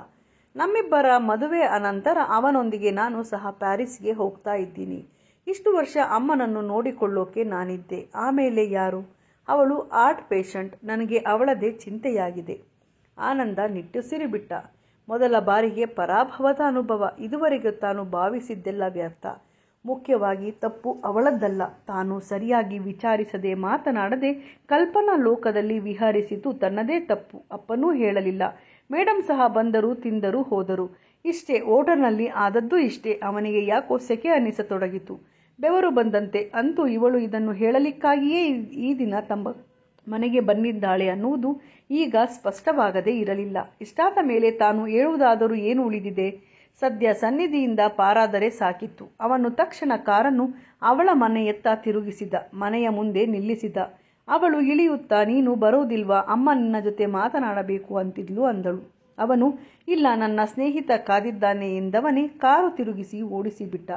ನಮ್ಮಿಬ್ಬರ ಮದುವೆ ಅನಂತರ ಅವನೊಂದಿಗೆ ನಾನು ಸಹ ಪ್ಯಾರಿಸ್ಗೆ ಹೋಗ್ತಾ ಇದ್ದೀನಿ. ಇಷ್ಟು ವರ್ಷ ಅಮ್ಮನನ್ನು ನೋಡಿಕೊಳ್ಳೋಕೆ ನಾನಿದ್ದೆ. ಆಮೇಲೆ ಯಾರು? ಅವಳು ಆರ್ಟ್ ಪೇಷಂಟ್. ನನಗೆ ಅವಳದೇ ಚಿಂತೆಯಾಗಿದೆ. ಆನಂದ ನಿಟ್ಟುಸಿರುಬಿಟ್ಟ. ಮೊದಲ ಬಾರಿಗೆ ಪರಾಭವದ ಅನುಭವ. ಇದುವರೆಗೆ ತಾನು ಭಾವಿಸಿದ್ದೆಲ್ಲ ವ್ಯರ್ಥ. ಮುಖ್ಯವಾಗಿ ತಪ್ಪು ಅವಳದ್ದಲ್ಲ. ತಾನು ಸರಿಯಾಗಿ ವಿಚಾರಿಸದೆ ಮಾತನಾಡದೆ ಕಲ್ಪನಾ ಲೋಕದಲ್ಲಿ ವಿಹರಿಸಿತು ತನ್ನದೇ ತಪ್ಪು. ಅಪ್ಪನೂ ಹೇಳಲಿಲ್ಲ. ಮೇಡಮ್ ಸಹ ಬಂದರು, ತಿಂದರು, ಹೋದರು. ಇಷ್ಟೇ. ಓಟರ್ನಲ್ಲಿ ಆದದ್ದು ಇಷ್ಟೇ. ಅವನಿಗೆ ಯಾಕೋ ಸೆಕೆ ಅನ್ನಿಸತೊಡಗಿತು. ಬೆವರು ಬಂದಂತೆ. ಅಂತೂ ಇವಳು ಇದನ್ನು ಹೇಳಲಿಕ್ಕಾಗಿಯೇ ಈ ದಿನ ತಮ್ಮ ಮನೆಗೆ ಬಂದಿದ್ದಾಳೆ ಅನ್ನುವುದು ಈಗ ಸ್ಪಷ್ಟವಾಗದೇ ಇರಲಿಲ್ಲ. ಇಷ್ಟಾದ ಮೇಲೆ ತಾನು ಹೇಳುವುದಾದರೂ ಏನು ಉಳಿದಿದೆ? ಸದ್ಯ ಸನ್ನಿಧಿಯಿಂದ ಪಾರಾದರೆ ಸಾಕಿತ್ತು. ಅವನು ತಕ್ಷಣ ಕಾರನ್ನು ಅವಳ ಮನೆಯತ್ತ ತಿರುಗಿಸಿದ. ಮನೆಯ ಮುಂದೆ ನಿಲ್ಲಿಸಿದ. ಅವಳು ಇಳಿಯುತ್ತಾ, ನೀನು ಬರೋದಿಲ್ವಾ? ಅಮ್ಮ ನಿನ್ನ ಜೊತೆ ಮಾತನಾಡಬೇಕು ಅಂತಿದ್ಲು ಅಂದಳು. ಅವನು, ಇಲ್ಲ, ನನ್ನ ಸ್ನೇಹಿತ ಕಾದಿದ್ದಾನೆ ಎಂದವನೇ ಕಾರು ತಿರುಗಿಸಿ ಓಡಿಸಿಬಿಟ್ಟ.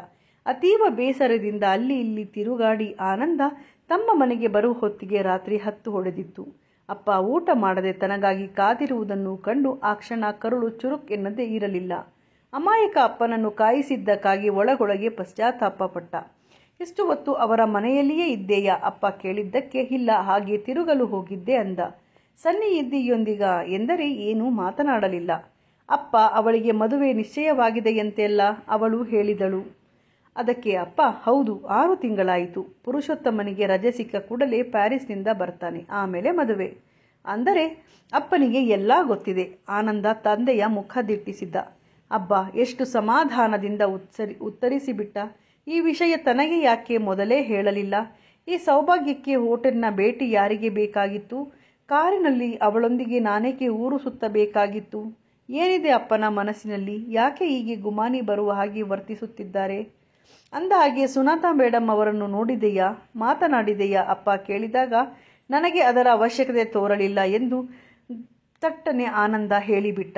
ಅತೀವ ಬೇಸರದಿಂದ ಅಲ್ಲಿ ಇಲ್ಲಿ ತಿರುಗಾಡಿ ಆನಂದ ತಮ್ಮ ಮನೆಗೆ ಬರುವ ಹೊತ್ತಿಗೆ ರಾತ್ರಿ 10 ಹೊಡೆದಿತ್ತು. ಅಪ್ಪ ಊಟ ಮಾಡದೆ ತನಗಾಗಿ ಕಾದಿರುವುದನ್ನು ಕಂಡು ಆ ಕ್ಷಣ ಕರುಳು ಚುರುಕ್ ಎನ್ನದೇ ಇರಲಿಲ್ಲ. ಅಮಾಯಕ ಅಪ್ಪನನ್ನು ಕಾಯಿಸಿದ್ದಕ್ಕಾಗಿ ಒಳಗೊಳಗೆ ಪಶ್ಚಾತ್ತಾಪ ಪಟ್ಟ. ಇಷ್ಟು ಹೊತ್ತು ಅವರ ಮನೆಯಲ್ಲಿಯೇ ಇದ್ದೇಯಾ? ಅಪ್ಪ ಕೇಳಿದ್ದಕ್ಕೆ ಇಲ್ಲ, ಹಾಗೆ ತಿರುಗಲು ಹೋಗಿದ್ದೆ ಅಂದ. ಸನ್ನಿಧಿಯೊಂದಿಗ ಎಂದರೆ ಏನೂ ಮಾತನಾಡಲಿಲ್ಲ. ಅಪ್ಪ, ಅವಳಿಗೆ ಮದುವೆ ನಿಶ್ಚಯವಾಗಿದೆಯಂತೆಲ್ಲ ಅವಳು ಹೇಳಿದಳು. ಅದಕ್ಕೆ ಅಪ್ಪ, ಹೌದು, 6 ತಿಂಗಳಾಯಿತು. ಪುರುಷೋತ್ತಮನಿಗೆ ರಜೆ ಸಿಕ್ಕ ಕೂಡಲೇ ಪ್ಯಾರಿಸ್ನಿಂದ ಬರ್ತಾನೆ. ಆಮೇಲೆ ಮದುವೆ. ಅಂದರೆ ಅಪ್ಪನಿಗೆ ಎಲ್ಲ ಗೊತ್ತಿದೆ. ಆನಂದ ತಂದೆಯ ಮುಖ ದಿಟ್ಟಿಸಿದ್ದ. ಅಬ್ಬಾ, ಎಷ್ಟು ಸಮಾಧಾನದಿಂದ ಉತ್ತರಿಸಿಬಿಟ್ಟ. ಈ ವಿಷಯ ತನಗೆ ಯಾಕೆ ಮೊದಲೇ ಹೇಳಲಿಲ್ಲ? ಈ ಸೌಭಾಗ್ಯಕ್ಕೆ ಹೋಟೆಲ್ನ ಭೇಟಿ ಯಾರಿಗೆ ಬೇಕಾಗಿತ್ತು? ಕಾರಿನಲ್ಲಿ ಅವಳೊಂದಿಗೆ ನಾನೇಕೆ ಊರು ಸುತ್ತಬೇಕಾಗಿತ್ತು? ಏನಿದೆ ಅಪ್ಪನ ಮನಸ್ಸಿನಲ್ಲಿ? ಯಾಕೆ ಹೀಗೆ ಗುಮಾನಿ ಬರುವ ಹಾಗೆ ವರ್ತಿಸುತ್ತಿದ್ದಾರೆ? ಅಂದ ಹಾಗೆ ಸುನಾತಾ ಮೇಡಮ್ ಅವರನ್ನು ನೋಡಿದೆಯಾ, ಮಾತನಾಡಿದೆಯಾ? ಅಪ್ಪ ಕೇಳಿದಾಗ ನನಗೆ ಅದರ ಅವಶ್ಯಕತೆ ತೋರಲಿಲ್ಲ ಎಂದು ತಟ್ಟನೆ ಆನಂದ ಹೇಳಿಬಿಟ್ಟ.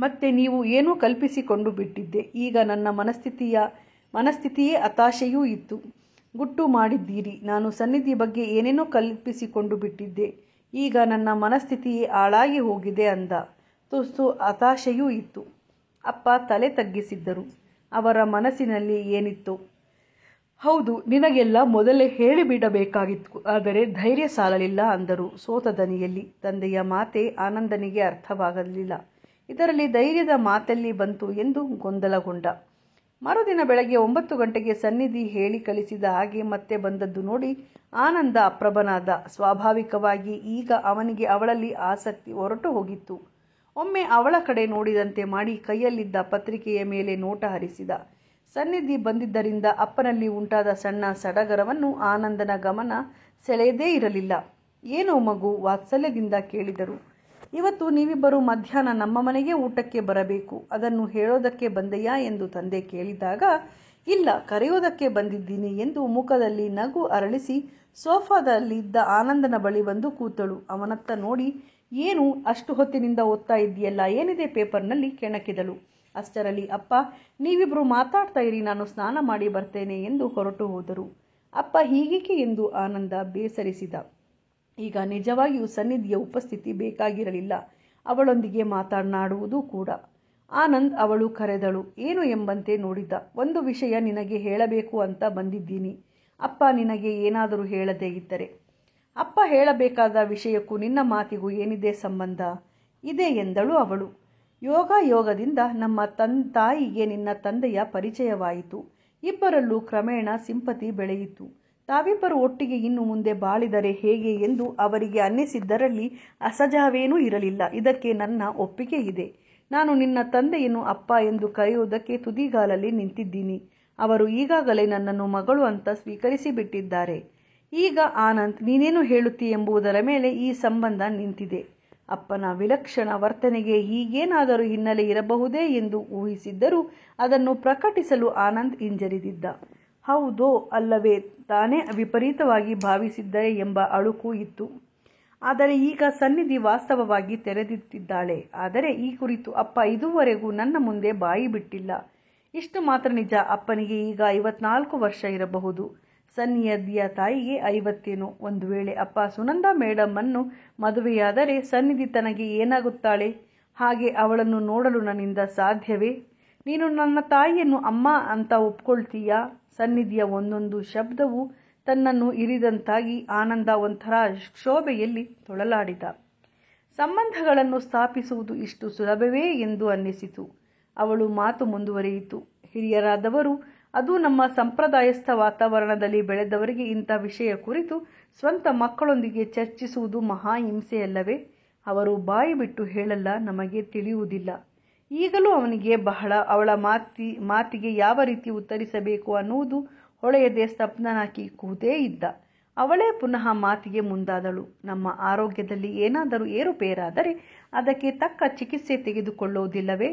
ಮತ್ತೆ ನೀವು ಏನೂ ಕಲ್ಪಿಸಿಕೊಂಡು ಬಿಟ್ಟಿದ್ದೆ. ಈಗ ನನ್ನ ಮನಸ್ಥಿತಿಯೇ ಹತಾಶೆಯೂ ಇತ್ತು. ಗುಟ್ಟು ಮಾಡಿದ್ದೀರಿ. ನಾನು ಸನ್ನಿಧಿ ಬಗ್ಗೆ ಏನೇನೋ ಕಲ್ಪಿಸಿಕೊಂಡು ಬಿಟ್ಟಿದ್ದೆ. ಈಗ ನನ್ನ ಮನಸ್ಥಿತಿಯೇ ಹಾಳಾಗಿ ಹೋಗಿದೆ ಅಂದ. ತುಸು ಹತಾಶೆಯೂ ಇತ್ತು. ಅಪ್ಪ ತಲೆ ತಗ್ಗಿಸಿದ್ದರು. ಅವರ ಮನಸ್ಸಿನಲ್ಲಿ ಏನಿತ್ತು? ಹೌದು, ನಿನಗೆಲ್ಲ ಮೊದಲೇ ಹೇಳಿಬಿಡಬೇಕಾಗಿತ್ತು. ಆದರೆ ಧೈರ್ಯ ಸಾಲಲಿಲ್ಲ ಅಂದರು ಸೋತ ದನಿಯಲ್ಲಿ. ತಂದೆಯ ಮಾತೇ ಆನಂದನಿಗೆ ಅರ್ಥವಾಗಲಿಲ್ಲ. ಇದರಲ್ಲಿ ಧೈರ್ಯದ ಮಾತೆಲ್ಲಿ ಬಂತು ಎಂದು ಗೊಂದಲಗೊಂಡ. ಮರುದಿನ ಬೆಳಗ್ಗೆ 9 ಗಂಟೆಗೆ ಸನ್ನಿಧಿ ಹೇಳಿ ಕಳಿಸಿದ ಹಾಗೆ ಮತ್ತೆ ಬಂದದ್ದು ನೋಡಿ ಆನಂದ ಅಪ್ರಭನಾದ. ಸ್ವಾಭಾವಿಕವಾಗಿ ಈಗ ಅವನಿಗೆ ಅವಳಲ್ಲಿ ಆಸಕ್ತಿ ಹೊರಟು ಹೋಗಿತ್ತು. ಒಮ್ಮೆ ಅವಳ ಕಡೆ ನೋಡಿದಂತೆ ಮಾಡಿ ಕೈಯಲ್ಲಿದ್ದ ಪತ್ರಿಕೆಯ ಮೇಲೆ ನೋಟ ಹರಿಸಿದ. ಸನ್ನಿಧಿ ಬಂದಿದ್ದರಿಂದ ಅಪ್ಪನಲ್ಲಿ ಉಂಟಾದ ಸಣ್ಣ ಸಡಗರವನ್ನು ಆನಂದನ ಗಮನ ಸೆಳೆಯದೇ ಇರಲಿಲ್ಲ. ಏನೋ ಮಗು? ವಾತ್ಸಲ್ಯದಿಂದ ಕೇಳಿದರು. ಇವತ್ತು ನೀವಿಬ್ಬರು ಮಧ್ಯಾಹ್ನ ನಮ್ಮ ಮನೆಗೆ ಊಟಕ್ಕೆ ಬರಬೇಕು. ಅದನ್ನು ಹೇಳೋದಕ್ಕೆ ಬಂದೆಯಾ ಎಂದು ತಂದೆ ಕೇಳಿದಾಗ, ಇಲ್ಲ, ಕರೆಯೋದಕ್ಕೆ ಬಂದಿದ್ದೀನಿ ಎಂದು ಮುಖದಲ್ಲಿ ನಗು ಅರಳಿಸಿ ಸೋಫಾದಲ್ಲಿದ್ದ ಆನಂದನ ಬಳಿ ಬಂದು ಕೂತಳು. ಅವನತ್ತ ನೋಡಿ, ಏನು ಅಷ್ಟು ಹೊತ್ತಿನಿಂದ ಓದ್ತಾ ಇದೆಯಲ್ಲ, ಏನಿದೆ ಪೇಪರ್ನಲ್ಲಿ ಕೆಣಕಿದಳು. ಅಷ್ಟರಲ್ಲಿ ಅಪ್ಪ, ನೀವಿಬ್ರು ಮಾತಾಡ್ತಾ ಇರಿ, ನಾನು ಸ್ನಾನ ಮಾಡಿ ಬರ್ತೇನೆ ಎಂದು ಹೊರಟು ಹೋದರು. ಅಪ್ಪ ಹೀಗೇಕೆ ಎಂದು ಆನಂದ ಬೇಸರಿಸಿದ. ಈಗ ನಿಜವಾಗಿಯೂ ಸನ್ನಿಧಿಯ ಉಪಸ್ಥಿತಿ ಬೇಕಾಗಿರಲಿಲ್ಲ. ಅವಳೊಂದಿಗೆ ಮಾತನಾಡುವುದು ಕೂಡ. ಆನಂದ್ ಅವಳು ಕರೆದಳು. ಏನು ಎಂಬಂತೆ ನೋಡಿದ. ಒಂದು ವಿಷಯ ನಿನಗೆ ಹೇಳಬೇಕು ಅಂತ ಬಂದಿದ್ದೀನಿ. ಅಪ್ಪ ನಿನಗೆ ಏನಾದರೂ ಹೇಳದೇ ಇದ್ದರೆ. ಅಪ್ಪ ಹೇಳಬೇಕಾದ ವಿಷಯಕ್ಕೂ ನಿನ್ನ ಮಾತಿಗೂ ಏನಿದೆ ಸಂಬಂಧ? ಇದೆ ಎಂದಳು ಅವಳು. ಯೋಗದಿಂದ ನಮ್ಮ ತಾಯಿಗೆ ನಿನ್ನ ತಂದೆಯ ಪರಿಚಯವಾಯಿತು. ಇಬ್ಬರಲ್ಲೂ ಕ್ರಮೇಣ ಸಿಂಪತಿ ಬೆಳೆಯಿತು. ತಾವಿಬ್ಬರು ಒಟ್ಟಿಗೆ ಇನ್ನು ಮುಂದೆ ಬಾಳಿದರೆ ಹೇಗೆ ಎಂದು ಅವರಿಗೆ ಅನ್ನಿಸಿದ್ದರಲ್ಲಿ ಅಸಹಜವೇನೂ ಇರಲಿಲ್ಲ. ಇದಕ್ಕೆ ನನ್ನ ಒಪ್ಪಿಗೆ ಇದೆ. ನಾನು ನಿನ್ನ ತಂದೆಯನ್ನು ಅಪ್ಪ ಎಂದು ಕರೆಯುವುದಕ್ಕೆ ತುದಿಗಾಲಲ್ಲಿ ನಿಂತಿದ್ದೀನಿ. ಅವರು ಈಗಾಗಲೇ ನನ್ನನ್ನು ಮಗಳು ಅಂತ ಸ್ವೀಕರಿಸಿಬಿಟ್ಟಿದ್ದಾರೆ. ಈಗ ಆನಂದ್, ನೀನೇನು ಹೇಳುತ್ತೀ ಎಂಬುದರ ಮೇಲೆ ಈ ಸಂಬಂಧ ನಿಂತಿದೆ. ಅಪ್ಪನ ವಿಲಕ್ಷಣ ವರ್ತನೆಗೆ ಹೀಗೇನಾದರೂ ಹಿನ್ನೆಲೆ ಇರಬಹುದೇ ಎಂದು ಊಹಿಸಿದ್ದರೂ ಅದನ್ನು ಪ್ರಕಟಿಸಲು ಆನಂದ್ ಹಿಂಜರಿದಿದ್ದ. ಹೌದೋ ಅಲ್ಲವೇ ತಾನೇ ವಿಪರೀತವಾಗಿ ಭಾವಿಸಿದ್ದರೆ ಎಂಬ ಅಳುಕು ಇತ್ತು. ಆದರೆ ಈಗ ಸನ್ನಿಧಿ ವಾಸ್ತವವಾಗಿ ತೆರೆದಿಟ್ಟಿದ್ದಾಳೆ. ಆದರೆ ಈ ಕುರಿತು ಅಪ್ಪ ಇದುವರೆಗೂ ನನ್ನ ಮುಂದೆ ಬಾಯಿ ಬಿಟ್ಟಿಲ್ಲ. ಇಷ್ಟು ಮಾತ್ರ ನಿಜ, ಅಪ್ಪನಿಗೆ ಈಗ 54 ವರ್ಷ ಇರಬಹುದು. ಸನ್ನಿಧಿಯ ತಾಯಿಗೆ 50. ಒಂದು ವೇಳೆ ಅಪ್ಪ ಸುನಂದ ಮೇಡಮ್ ಅನ್ನು ಮದುವೆಯಾದರೆ ಸನ್ನಿಧಿ ತನಗೆ ಏನಾಗುತ್ತಾಳೆ? ಹಾಗೆ ಅವಳನ್ನು ನೋಡಲು ನನ್ನಿಂದ ಸಾಧ್ಯವೇ? ನೀನು ನನ್ನ ತಾಯಿಯನ್ನು ಅಮ್ಮ ಅಂತ ಒಪ್ಕೊಳ್ತೀಯಾ? ಸನ್ನಿಧಿಯ ಒಂದೊಂದು ಶಬ್ದವು ತನ್ನನ್ನು ಇರಿದಂತಾಗಿ ಆನಂದ ಒಂಥರ ಕ್ಷೋಭೆಯಲ್ಲಿ ತೊಳಲಾಡಿದ. ಸಂಬಂಧಗಳನ್ನು ಸ್ಥಾಪಿಸುವುದು ಇಷ್ಟು ಸುಲಭವೇ ಎಂದು ಅನ್ನಿಸಿತು. ಅವಳು ಮಾತು ಮುಂದುವರಿಯಿತು. ಹಿರಿಯರಾದವರು, ಅದು ನಮ್ಮ ಸಂಪ್ರದಾಯಸ್ಥ ವಾತಾವರಣದಲ್ಲಿ ಬೆಳೆದವರಿಗೆ ಇಂಥ ವಿಷಯ ಕುರಿತು ಸ್ವಂತ ಮಕ್ಕಳೊಂದಿಗೆ ಚರ್ಚಿಸುವುದು ಮಹಾ ಹಿಂಸೆಯಲ್ಲವೇ? ಅವರು ಬಾಯಿ ಬಿಟ್ಟು ಹೇಳಲ್ಲ, ನಮಗೆ ತಿಳಿಯುವುದಿಲ್ಲ. ಈಗಲೂ ಅವನಿಗೆ ಅವಳ ಮಾತಿಗೆ ಯಾವ ರೀತಿ ಉತ್ತರಿಸಬೇಕು ಅನ್ನುವುದು ಹೊಳೆಯದೆ ಸ್ತಬ್ಧನಾಗಿ ಕೂತೇ ಇದ್ದ. ಅವಳೇ ಪುನಃ ಮಾತಿಗೆ ಮುಂದಾದಳು. ನಮ್ಮ ಆರೋಗ್ಯದಲ್ಲಿ ಏನಾದರೂ ಏರುಪೇರಾದರೆ ಅದಕ್ಕೆ ತಕ್ಕ ಚಿಕಿತ್ಸೆ ತೆಗೆದುಕೊಳ್ಳುವುದಿಲ್ಲವೇ?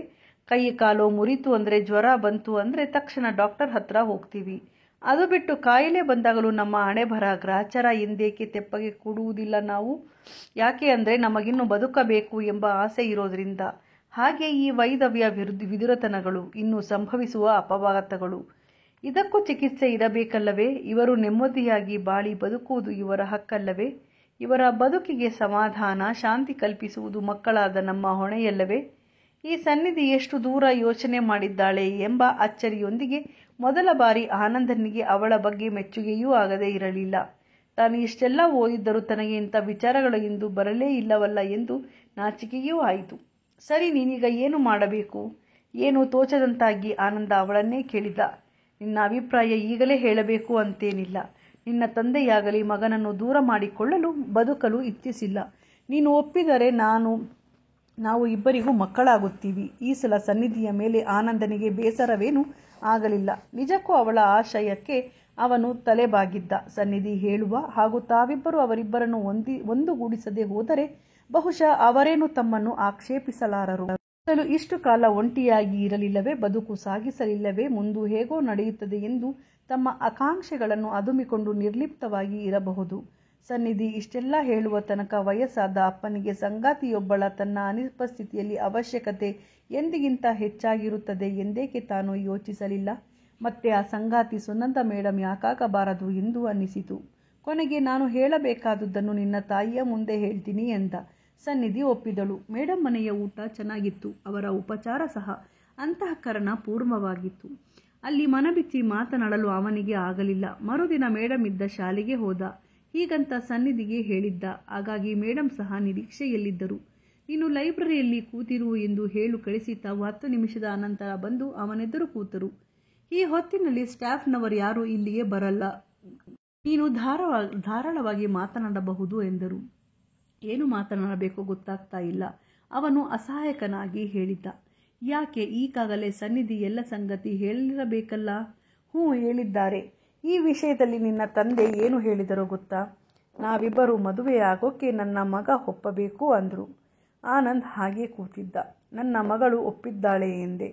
ಕೈ ಕಾಲು ಮುರಿತು ಅಂದರೆ, ಜ್ವರ ಬಂತು ಅಂದರೆ ತಕ್ಷಣ ಡಾಕ್ಟರ್ ಹತ್ರ ಹೋಗ್ತೀವಿ. ಅದು ಬಿಟ್ಟು ಕಾಯಿಲೆ ಬಂದಾಗಲೂ ನಮ್ಮ ಹಣೆಬರ ಗ್ರಾಚಾರ ಎಂದೇಕೆ ತೆಪ್ಪಗೆ ಕೂಡುವುದಿಲ್ಲ ನಾವು? ಯಾಕೆ ಅಂದರೆ ನಮಗಿನ್ನು ಬದುಕಬೇಕು ಎಂಬ ಆಸೆ ಇರೋದ್ರಿಂದ. ಹಾಗೆ ಈ ವೈದವ್ಯ ವಿದುರತನಗಳು, ಇನ್ನು ಸಂಭವಿಸುವ ಅಪಘಾತಗಳು, ಇದಕ್ಕೂ ಚಿಕಿತ್ಸೆ ಇರಬೇಕಲ್ಲವೇ? ಇವರು ನೆಮ್ಮದಿಯಾಗಿ ಬಾಳಿ ಬದುಕುವುದು ಇವರ ಹಕ್ಕಲ್ಲವೇ? ಇವರ ಬದುಕಿಗೆ ಸಮಾಧಾನ ಶಾಂತಿ ಕಲ್ಪಿಸುವುದು ಮಕ್ಕಳಾದ ನಮ್ಮ ಹೊಣೆಯಲ್ಲವೇ? ಈ ಸನ್ನಿಧಿ ಎಷ್ಟು ದೂರ ಯೋಚನೆ ಮಾಡಿದ್ದಾಳೆ ಎಂಬ ಅಚ್ಚರಿಯೊಂದಿಗೆ ಮೊದಲ ಬಾರಿ ಆನಂದನಿಗೆ ಅವಳ ಬಗ್ಗೆ ಮೆಚ್ಚುಗೆಯೂ ಆಗದೇ ಇರಲಿಲ್ಲ. ತಾನು ಇಷ್ಟೆಲ್ಲ ಓದಿದ್ದರೂ ತನಗೆ ಇಂಥ ವಿಚಾರಗಳು ಇಂದು ಬರಲೇ ಇಲ್ಲವಲ್ಲ ಎಂದು ನಾಚಿಕೆಯೂ ಆಯಿತು. ಸರಿ, ನೀನೀಗ ಏನು ಮಾಡಬೇಕು? ಏನು ತೋಚದಂತಾಗಿ ಆನಂದ ಅವಳನ್ನೇ ಕೇಳಿದ. ನಿನ್ನ ಅಭಿಪ್ರಾಯ ಈಗಲೇ ಹೇಳಬೇಕು ಅಂತೇನಿಲ್ಲ. ನಿನ್ನ ತಂದೆಯಾಗಲಿ ಮಗನನ್ನು ದೂರ ಮಾಡಿಕೊಳ್ಳಲು ಬದುಕಲು ಇಚ್ಛಿಸಿಲ್ಲ. ನೀನು ಒಪ್ಪಿದರೆ ನಾವು ಇಬ್ಬರಿಗೂ ಮಕ್ಕಳಾಗುತ್ತೀವಿ. ಈ ಸಲ ಸನ್ನಿಧಿಯ ಮೇಲೆ ಆನಂದನಿಗೆ ಬೇಸರವೇನೂ ಆಗಲಿಲ್ಲ. ನಿಜಕ್ಕೂ ಅವಳ ಆಶಯಕ್ಕೆ ಅವನು ತಲೆಬಾಗಿದ್ದ. ಸನ್ನಿಧಿ ಹೇಳುವ ಹಾಗೂ ತಾವಿಬ್ಬರು ಅವರಿಬ್ಬರನ್ನು ಒಂದುಗೂಡಿಸದೆ ಹೋದರೆ ಬಹುಶಃ ಅವರೇನು ತಮ್ಮನ್ನು ಆಕ್ಷೇಪಿಸಲಾರರು. ಇಷ್ಟು ಕಾಲ ಒಂಟಿಯಾಗಿ ಇರಲಿಲ್ಲವೇ? ಬದುಕು ಸಾಗಿಸಲಿಲ್ಲವೇ? ಮುಂದೆ ಹೇಗೋ ನಡೆಯುತ್ತದೆ ಎಂದು ತಮ್ಮ ಆಕಾಂಕ್ಷೆಗಳನ್ನು ಅದುಮಿಕೊಂಡು ನಿರ್ಲಿಪ್ತವಾಗಿ ಇರಬಹುದು. ಸನ್ನಿಧಿ ಇಷ್ಟೆಲ್ಲ ಹೇಳುವ ತನಕ ವಯಸ್ಸಾದ ಅಪ್ಪನಿಗೆ ಸಂಗಾತಿಯೊಬ್ಬಳ ತನ್ನ ಅನುಪಸ್ಥಿತಿಯಲ್ಲಿ ಅವಶ್ಯಕತೆ ಎಂದಿಗಿಂತ ಹೆಚ್ಚಾಗಿರುತ್ತದೆ ಎಂದೇಕೆ ತಾನು ಯೋಚಿಸಲಿಲ್ಲ? ಮತ್ತೆ ಆ ಸಂಗಾತಿ ಸುನಂದ ಮೇಡಮ್ ಯಾಕಾಗಬಾರದು ಎಂದು ಅನ್ನಿಸಿತು. ಕೊನೆಗೆ ನಾನು ಹೇಳಬೇಕಾದುದನ್ನು ನಿನ್ನ ತಾಯಿಯ ಮುಂದೆ ಹೇಳ್ತೀನಿ ಎಂದ. ಸನ್ನಿಧಿ ಒಪ್ಪಿದಳು. ಮೇಡಮ್ ಮನೆಯ ಊಟ ಚೆನ್ನಾಗಿತ್ತು. ಅವರ ಉಪಚಾರ ಸಹ ಅಂತಃಕರಣ ಪೂರ್ಣವಾಗಿತ್ತು. ಅಲ್ಲಿ ಮನಬಿಚ್ಚಿ ಮಾತನಾಡಲು ಅವನಿಗೆ ಆಗಲಿಲ್ಲ. ಮರುದಿನ ಮೇಡಮ್ ಇದ್ದ ಶಾಲೆಗೆ ಹೋದ. ಹೀಗಂತ ಸನ್ನಿಧಿಗೆ ಹೇಳಿದ್ದ. ಹಾಗಾಗಿ ಮೇಡಮ್ ಸಹ ನಿರೀಕ್ಷೆಯಲ್ಲಿದ್ದರು. ನೀನು ಲೈಬ್ರರಿಯಲ್ಲಿ ಕೂತಿರು ಎಂದು ಹೇಳು ಕಳಿಸಿ ತಾವು 10 ನಿಮಿಷದ ಅನಂತರ ಬಂದು ಅವನೆದುರು ಕೂತರು. ಈ ಹೊತ್ತಿನಲ್ಲಿ ಸ್ಟಾಫ್ನವರು ಯಾರೂ ಇಲ್ಲಿಗೆ ಬರಲ್ಲ. ನೀನು ಧಾರಾಳವಾಗಿ ಮಾತನಾಡಬಹುದು ಎಂದರು. ಏನು ಮಾತನಾಡಬೇಕೋ ಗೊತ್ತಾಗ್ತಾ ಇಲ್ಲ, ಅವನು ಅಸಹಾಯಕನಾಗಿ ಹೇಳಿದ್ದ. ಯಾಕೆ, ಈಗಾಗಲೇ ಸನ್ನಿಧಿ ಎಲ್ಲ ಸಂಗತಿ ಹೇಳಿರಬೇಕಲ್ಲ. ಹೇಳಿದ್ದಾರೆ. ಈ ವಿಷಯದಲ್ಲಿ ನಿನ್ನ ತಂದೆ ಏನು ಹೇಳಿದರೋ ಗೊತ್ತಾ? ನಾವಿಬ್ಬರು ಮದುವೆ ಆಗೋಕ್ಕೆ ನನ್ನ ಮಗ ಒಪ್ಪಬೇಕು ಅಂದರು. ಆನಂದ್ ಹಾಗೆ ಕೂತಿದ್ದ. ನನ್ನ ಮಗಳು ಒಪ್ಪಿದ್ದಾಳೆ ಎಂದೆ.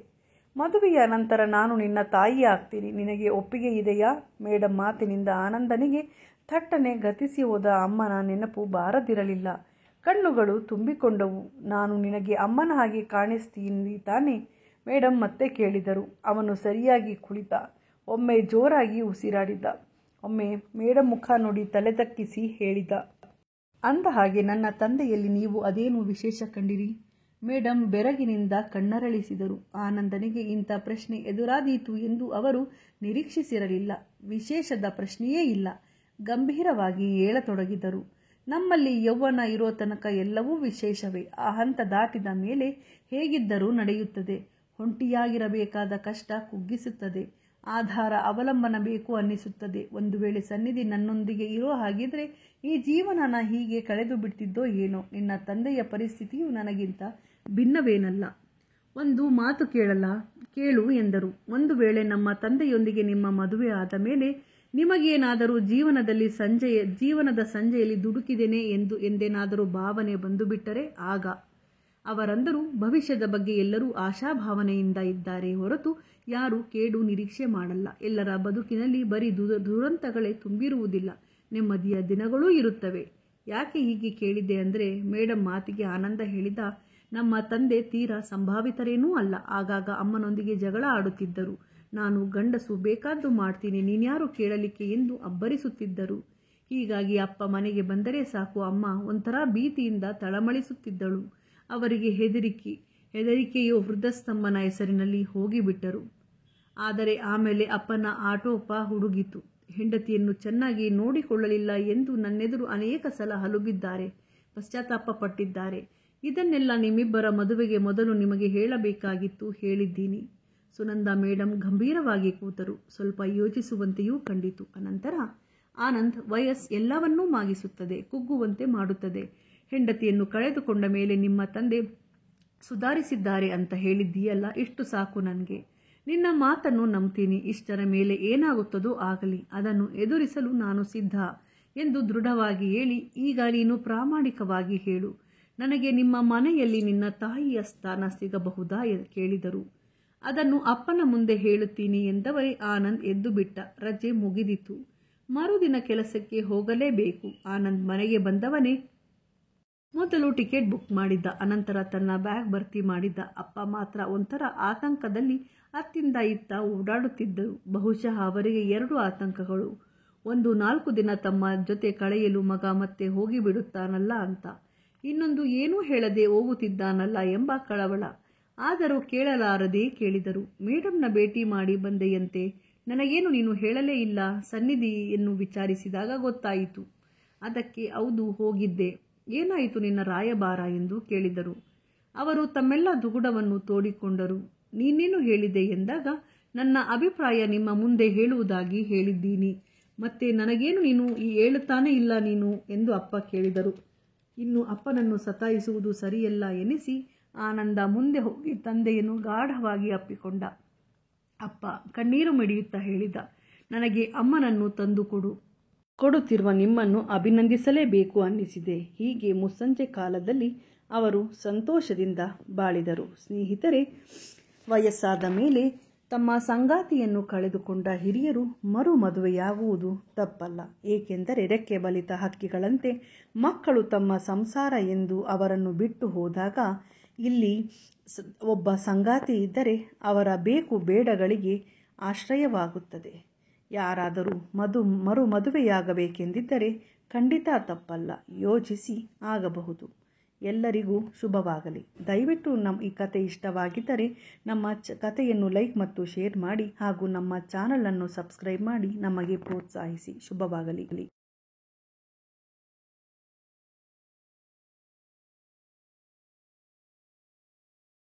ಮದುವೆಯ ನಂತರ ನಾನು ನಿನ್ನ ತಾಯಿ ಆಗ್ತೀನಿ. ನಿನಗೆ ಒಪ್ಪಿಗೆ ಇದೆಯಾ? ಮೇಡಮ್ ಮಾತಿನಿಂದ ಆನಂದನಿಗೆ ಥಟ್ಟನೆ ಗತಿಸಿ ಹೋದ ಅಮ್ಮನ ನೆನಪು ಬಾರದಿರಲಿಲ್ಲ. ಕಣ್ಣುಗಳು ತುಂಬಿಕೊಂಡವು. ನಾನು ನಿನಗೆ ಅಮ್ಮನ ಹಾಗೆ ಕಾಣಿಸ್ತೀನಿ ತಾನೆ? ಮೇಡಮ್ ಮತ್ತೆ ಕೇಳಿದರು. ಅವನು ಸರಿಯಾಗಿ ಕುಳಿತ. ಒಮ್ಮೆ ಜೋರಾಗಿ ಉಸಿರಾಡಿದ. ಒಮ್ಮೆ ಮೇಡಮ್ ಮುಖ ನೋಡಿ ತಲೆ ತಗ್ಗಿಸಿ ಹೇಳಿದ. ಅಂದ ಹಾಗೆ ನನ್ನ ತಂದೆಯಲ್ಲಿ ನೀವು ಅದೇನು ವಿಶೇಷ ಕಂಡಿರಿ? ಮೇಡಮ್ ಬೆರಗಿನಿಂದ ಕಣ್ಣರಳಿಸಿದರು. ಆನಂದನಿಗೆ ಇಂಥ ಪ್ರಶ್ನೆ ಎದುರಾದೀತು ಎಂದು ಅವರು ನಿರೀಕ್ಷಿಸಿರಲಿಲ್ಲ. ವಿಶೇಷದ ಪ್ರಶ್ನೆಯೇ ಇಲ್ಲ. ಗಂಭೀರವಾಗಿ ಹೇಳತೊಡಗಿದರು. ನಮ್ಮಲ್ಲಿ ಯೌವನ ಇರೋ ತನಕ ಎಲ್ಲವೂ ವಿಶೇಷವೇ. ಆ ಹಂತ ದಾಟಿದ ಮೇಲೆ ಹೇಗಿದ್ದರೂ ನಡೆಯುತ್ತದೆ. ಒಂಟಿಯಾಗಿರಬೇಕಾದ ಕಷ್ಟ ಕುಗ್ಗಿಸುತ್ತದೆ. ಆಧಾರ ಅವಲಂಬನ ಬೇಕು ಅನ್ನಿಸುತ್ತದೆ. ಒಂದು ವೇಳೆ ಸನ್ನಿಧಿ ನನ್ನೊಂದಿಗೆ ಇರೋ ಹಾಗಿದ್ರೆ ಈ ಜೀವನನ ಹೀಗೆ ಕಳೆದು ಬಿಡ್ತಿದ್ದೋ ಏನೋ. ನಿನ್ನ ತಂದೆಯ ಪರಿಸ್ಥಿತಿಯು ನನಗಿಂತ ಭಿನ್ನವೇನಲ್ಲ. ಒಂದು ಮಾತು ಕೇಳು ಎಂದರು. ಒಂದು ವೇಳೆ ನಮ್ಮ ತಂದೆಯೊಂದಿಗೆ ನಿಮ್ಮ ಮದುವೆ ಆದ ಮೇಲೆ ನಿಮಗೇನಾದರೂ ಜೀವನದ ಸಂಜೆಯಲ್ಲಿ ದುಡುಕಿದ್ದೇನೆ ಎಂದೇನಾದರೂ ಭಾವನೆ ಬಂದುಬಿಟ್ಟರೆ ಆಗ ಅವರಂದರು. ಭವಿಷ್ಯದ ಬಗ್ಗೆ ಎಲ್ಲರೂ ಆಶಾಭಾವನೆಯಿಂದ ಇದ್ದಾರೆ ಹೊರತು ಯಾರೂ ಕೇಡು ನಿರೀಕ್ಷೆ ಮಾಡಲ್ಲ. ಎಲ್ಲರ ಬದುಕಿನಲ್ಲಿ ಬರೀ ದುರಂತಗಳೇ ತುಂಬಿರುವುದಿಲ್ಲ, ನೆಮ್ಮದಿಯ ದಿನಗಳೂ ಇರುತ್ತವೆ. ಯಾಕೆ ಹೀಗೆ ಕೇಳಿದ್ದೆ ಅಂದರೆ, ಮೇಡಮ್ ಮಾತಿಗೆ ಆನಂದ ಹೇಳಿದ. ನಮ್ಮ ತಂದೆ ತೀರಾ ಸಂಭಾವಿತರೇನೂ ಅಲ್ಲ. ಆಗಾಗ ಅಮ್ಮನೊಂದಿಗೆ ಜಗಳ ಆಡುತ್ತಿದ್ದರು. ನಾನು ಗಂಡಸು, ಬೇಕಾದ್ದು ಮಾಡ್ತೀನಿ, ನೀನ್ಯಾರು ಕೇಳಲಿಕ್ಕೆ ಎಂದು ಅಬ್ಬರಿಸುತ್ತಿದ್ದರು. ಹೀಗಾಗಿ ಅಪ್ಪ ಮನೆಗೆ ಬಂದರೆ ಸಾಕು ಅಮ್ಮ ಒಂಥರ ಭೀತಿಯಿಂದ ತಳಮಳಿಸುತ್ತಿದ್ದಳು. ಅವರಿಗೆ ಹೆದರಿಕೆಯೋ ವೃದ್ಧಸ್ತಂಭನ ಹೆಸರಿನಲ್ಲಿ ಹೋಗಿಬಿಟ್ಟರು. ಆದರೆ ಆಮೇಲೆ ಅಪ್ಪನ ಆಟೋಪ ಹುಡುಗಿತು. ಹೆಂಡತಿಯನ್ನು ಚೆನ್ನಾಗಿ ನೋಡಿಕೊಳ್ಳಲಿಲ್ಲ ಎಂದು ನನ್ನೆದುರು ಅನೇಕ ಸಲ ಹಲುಬಿದ್ದಾರೆ, ಪಶ್ಚಾತ್ತಾಪ ಪಟ್ಟಿದ್ದಾರೆ. ಇದನ್ನೆಲ್ಲ ನಿಮ್ಮಿಬ್ಬರ ಮದುವೆಗೆ ಮೊದಲು ನಿಮಗೆ ಹೇಳಬೇಕಾಗಿತ್ತು, ಹೇಳಿದ್ದೀನಿ. ಸುನಂದ ಮೇಡಮ್ ಗಂಭೀರವಾಗಿ ಕೂತರು. ಸ್ವಲ್ಪ ಯೋಚಿಸುವಂತೆಯೂ ಕಂಡಿತು. ಅನಂತರ, ಆನಂದ್, ವಯಸ್ಸು ಎಲ್ಲವನ್ನೂ ಮಾಗಿಸುತ್ತದೆ, ಕುಗ್ಗುವಂತೆ ಮಾಡುತ್ತದೆ. ಹೆಂಡತಿಯನ್ನು ಕಳೆದುಕೊಂಡ ಮೇಲೆ ನಿಮ್ಮ ತಂದೆ ಸುಧಾರಿಸಿದ್ದಾರೆ ಅಂತ ಹೇಳಿದ್ದೀಯಲ್ಲ, ಇಷ್ಟು ಸಾಕು ನನಗೆ. ನಿನ್ನ ಮಾತನ್ನು ನಂಬ್ತೀನಿ. ಇಷ್ಟರ ಮೇಲೆ ಏನಾಗುತ್ತದೋ ಆಗಲಿ, ಅದನ್ನು ಎದುರಿಸಲು ನಾನು ಸಿದ್ಧ ಎಂದು ದೃಢವಾಗಿ ಹೇಳಿ, ಈಗ ನೀನು ಪ್ರಾಮಾಣಿಕವಾಗಿ ಹೇಳು, ನನಗೆ ನಿಮ್ಮ ಮನೆಯಲ್ಲಿ ನಿನ್ನ ತಾಯಿಯ ಸ್ಥಾನ ಸಿಗಬಹುದಾ ಕೇಳಿದರು. ಅದನ್ನು ಅಪ್ಪನ ಮುಂದೆ ಹೇಳುತ್ತೀನಿ ಎಂದವರೇ ಆನಂದ್ ಎದ್ದು ಬಿಟ್ಟ. ರಜೆ ಮುಗಿದಿತು. ಮರುದಿನ ಕೆಲಸಕ್ಕೆ ಹೋಗಲೇಬೇಕು. ಆನಂದ್ ಮನೆಗೆ ಬಂದವನೇ ಮೊದಲು ಟಿಕೆಟ್ ಬುಕ್ ಮಾಡಿದ್ದ. ಅನಂತರ ತನ್ನ ಬ್ಯಾಗ್ ಭರ್ತಿ ಮಾಡಿದ್ದ. ಅಪ್ಪ ಮಾತ್ರ ಒಂಥರ ಆತಂಕದಲ್ಲಿ ಅತ್ತಿಂದ ಇತ್ತ ಓಡಾಡುತ್ತಿದ್ದರು. ಬಹುಶಃ ಅವರಿಗೆ 2 ಆತಂಕಗಳು. ಒಂದು, 4 ದಿನ ತಮ್ಮ ಜೊತೆ ಕಳೆಯಲು ಮಗ ಮತ್ತೆ ಹೋಗಿಬಿಡುತ್ತಾನಲ್ಲ ಅಂತ. ಇನ್ನೊಂದು, ಏನೂ ಹೇಳದೆ ಹೋಗುತ್ತಿದ್ದಾನಲ್ಲ ಎಂಬ ಕಳವಳ. ಆದರೂ ಕೇಳಲಾರದೆ ಕೇಳಿದರು. ಮೇಡಮ್ನ ಭೇಟಿ ಮಾಡಿ ಬಂದೆಯಂತೆ, ನನಗೇನು ನೀನು ಹೇಳಲೇ ಇಲ್ಲ? ಸನ್ನಿಧಿಯನ್ನು ವಿಚಾರಿಸಿದಾಗ ಗೊತ್ತಾಯಿತು. ಅದಕ್ಕೆ ಹೌದು, ಹೋಗಿದ್ದೆ. ಏನಾಯಿತು ನಿನ್ನ ರಾಯಭಾರ ಎಂದು ಕೇಳಿದರು. ಅವರು ತಮ್ಮೆಲ್ಲ ದುಗುಡವನ್ನು ತೋಡಿಕೊಂಡರು. ನೀನೇನು ಹೇಳಿದೆ ಎಂದಾಗ, ನನ್ನ ಅಭಿಪ್ರಾಯ ನಿಮ್ಮ ಮುಂದೆ ಹೇಳುವುದಾಗಿ ಹೇಳಿದ್ದೀನಿ. ಮತ್ತೆ ನನಗೇನು ನೀನು ಹೇಳುತ್ತಾನೇ ಇಲ್ಲ ನೀನು ಎಂದು ಅಪ್ಪ ಕೇಳಿದರು. ಇನ್ನು ಅಪ್ಪನನ್ನು ಸತಾಯಿಸುವುದು ಸರಿಯಲ್ಲ ಎನಿಸಿ ಆನಂದ ಮುಂದೆ ಹೋಗಿ ತಂದೆಯನ್ನು ಗಾಢವಾಗಿ ಅಪ್ಪಿಕೊಂಡ. ಅಪ್ಪ ಕಣ್ಣೀರು ಮಿಡಿಯುತ್ತಾ ಹೇಳಿದ, ನನಗೆ ಅಮ್ಮನನ್ನು ತಂದು ಕೊಡುತ್ತಿರುವ ನಿಮ್ಮನ್ನು ಅಭಿನಂದಿಸಲೇಬೇಕು ಅನ್ನಿಸಿದೆ. ಹೀಗೆ ಮುಸ್ಸಂಜೆ ಕಾಲದಲ್ಲಿ ಅವರು ಸಂತೋಷದಿಂದ ಬಾಳಿದರು. ಸ್ನೇಹಿತರೆ, ವಯಸ್ಸಾದ ಮೇಲೆ ತಮ್ಮ ಸಂಗಾತಿಯನ್ನು ಕಳೆದುಕೊಂಡ ಹಿರಿಯರು ಮರು ಮದುವೆಯಾಗುವುದು ತಪ್ಪಲ್ಲ. ಏಕೆಂದರೆ ರೆಕ್ಕೆ ಬಲಿತ ಹಕ್ಕಿಗಳಂತೆ ಮಕ್ಕಳು ತಮ್ಮ ಸಂಸಾರ ಎಂದು ಅವರನ್ನು ಬಿಟ್ಟು ಹೋದಾಗ ಇಲ್ಲಿ ಒಬ್ಬ ಸಂಗಾತಿ ಇದ್ದರೆ ಅವರ ಬೇಕು ಬೇಡಗಳಿಗೆ ಆಶ್ರಯವಾಗುತ್ತದೆ. ಯಾರಾದರೂ ಮರು ಮದುವೆಯಾಗಬೇಕೆಂದಿದ್ದರೆ ಖಂಡಿತ ತಪ್ಪಲ್ಲ, ಯೋಚಿಸಿ ಆಗಬಹುದು. ಎಲ್ಲರಿಗೂ ಶುಭವಾಗಲಿ. ದಯವಿಟ್ಟು ಈ ಕತೆ ಇಷ್ಟವಾಗಿದ್ದರೆ ನಮ್ಮ ಕಥೆಯನ್ನು ಲೈಕ್ ಮತ್ತು ಶೇರ್ ಮಾಡಿ ಹಾಗೂ ನಮ್ಮ ಚಾನಲನ್ನು ಸಬ್ಸ್ಕ್ರೈಬ್ ಮಾಡಿ ನಮಗೆ ಪ್ರೋತ್ಸಾಹಿಸಿ. ಶುಭವಾಗಲಿ.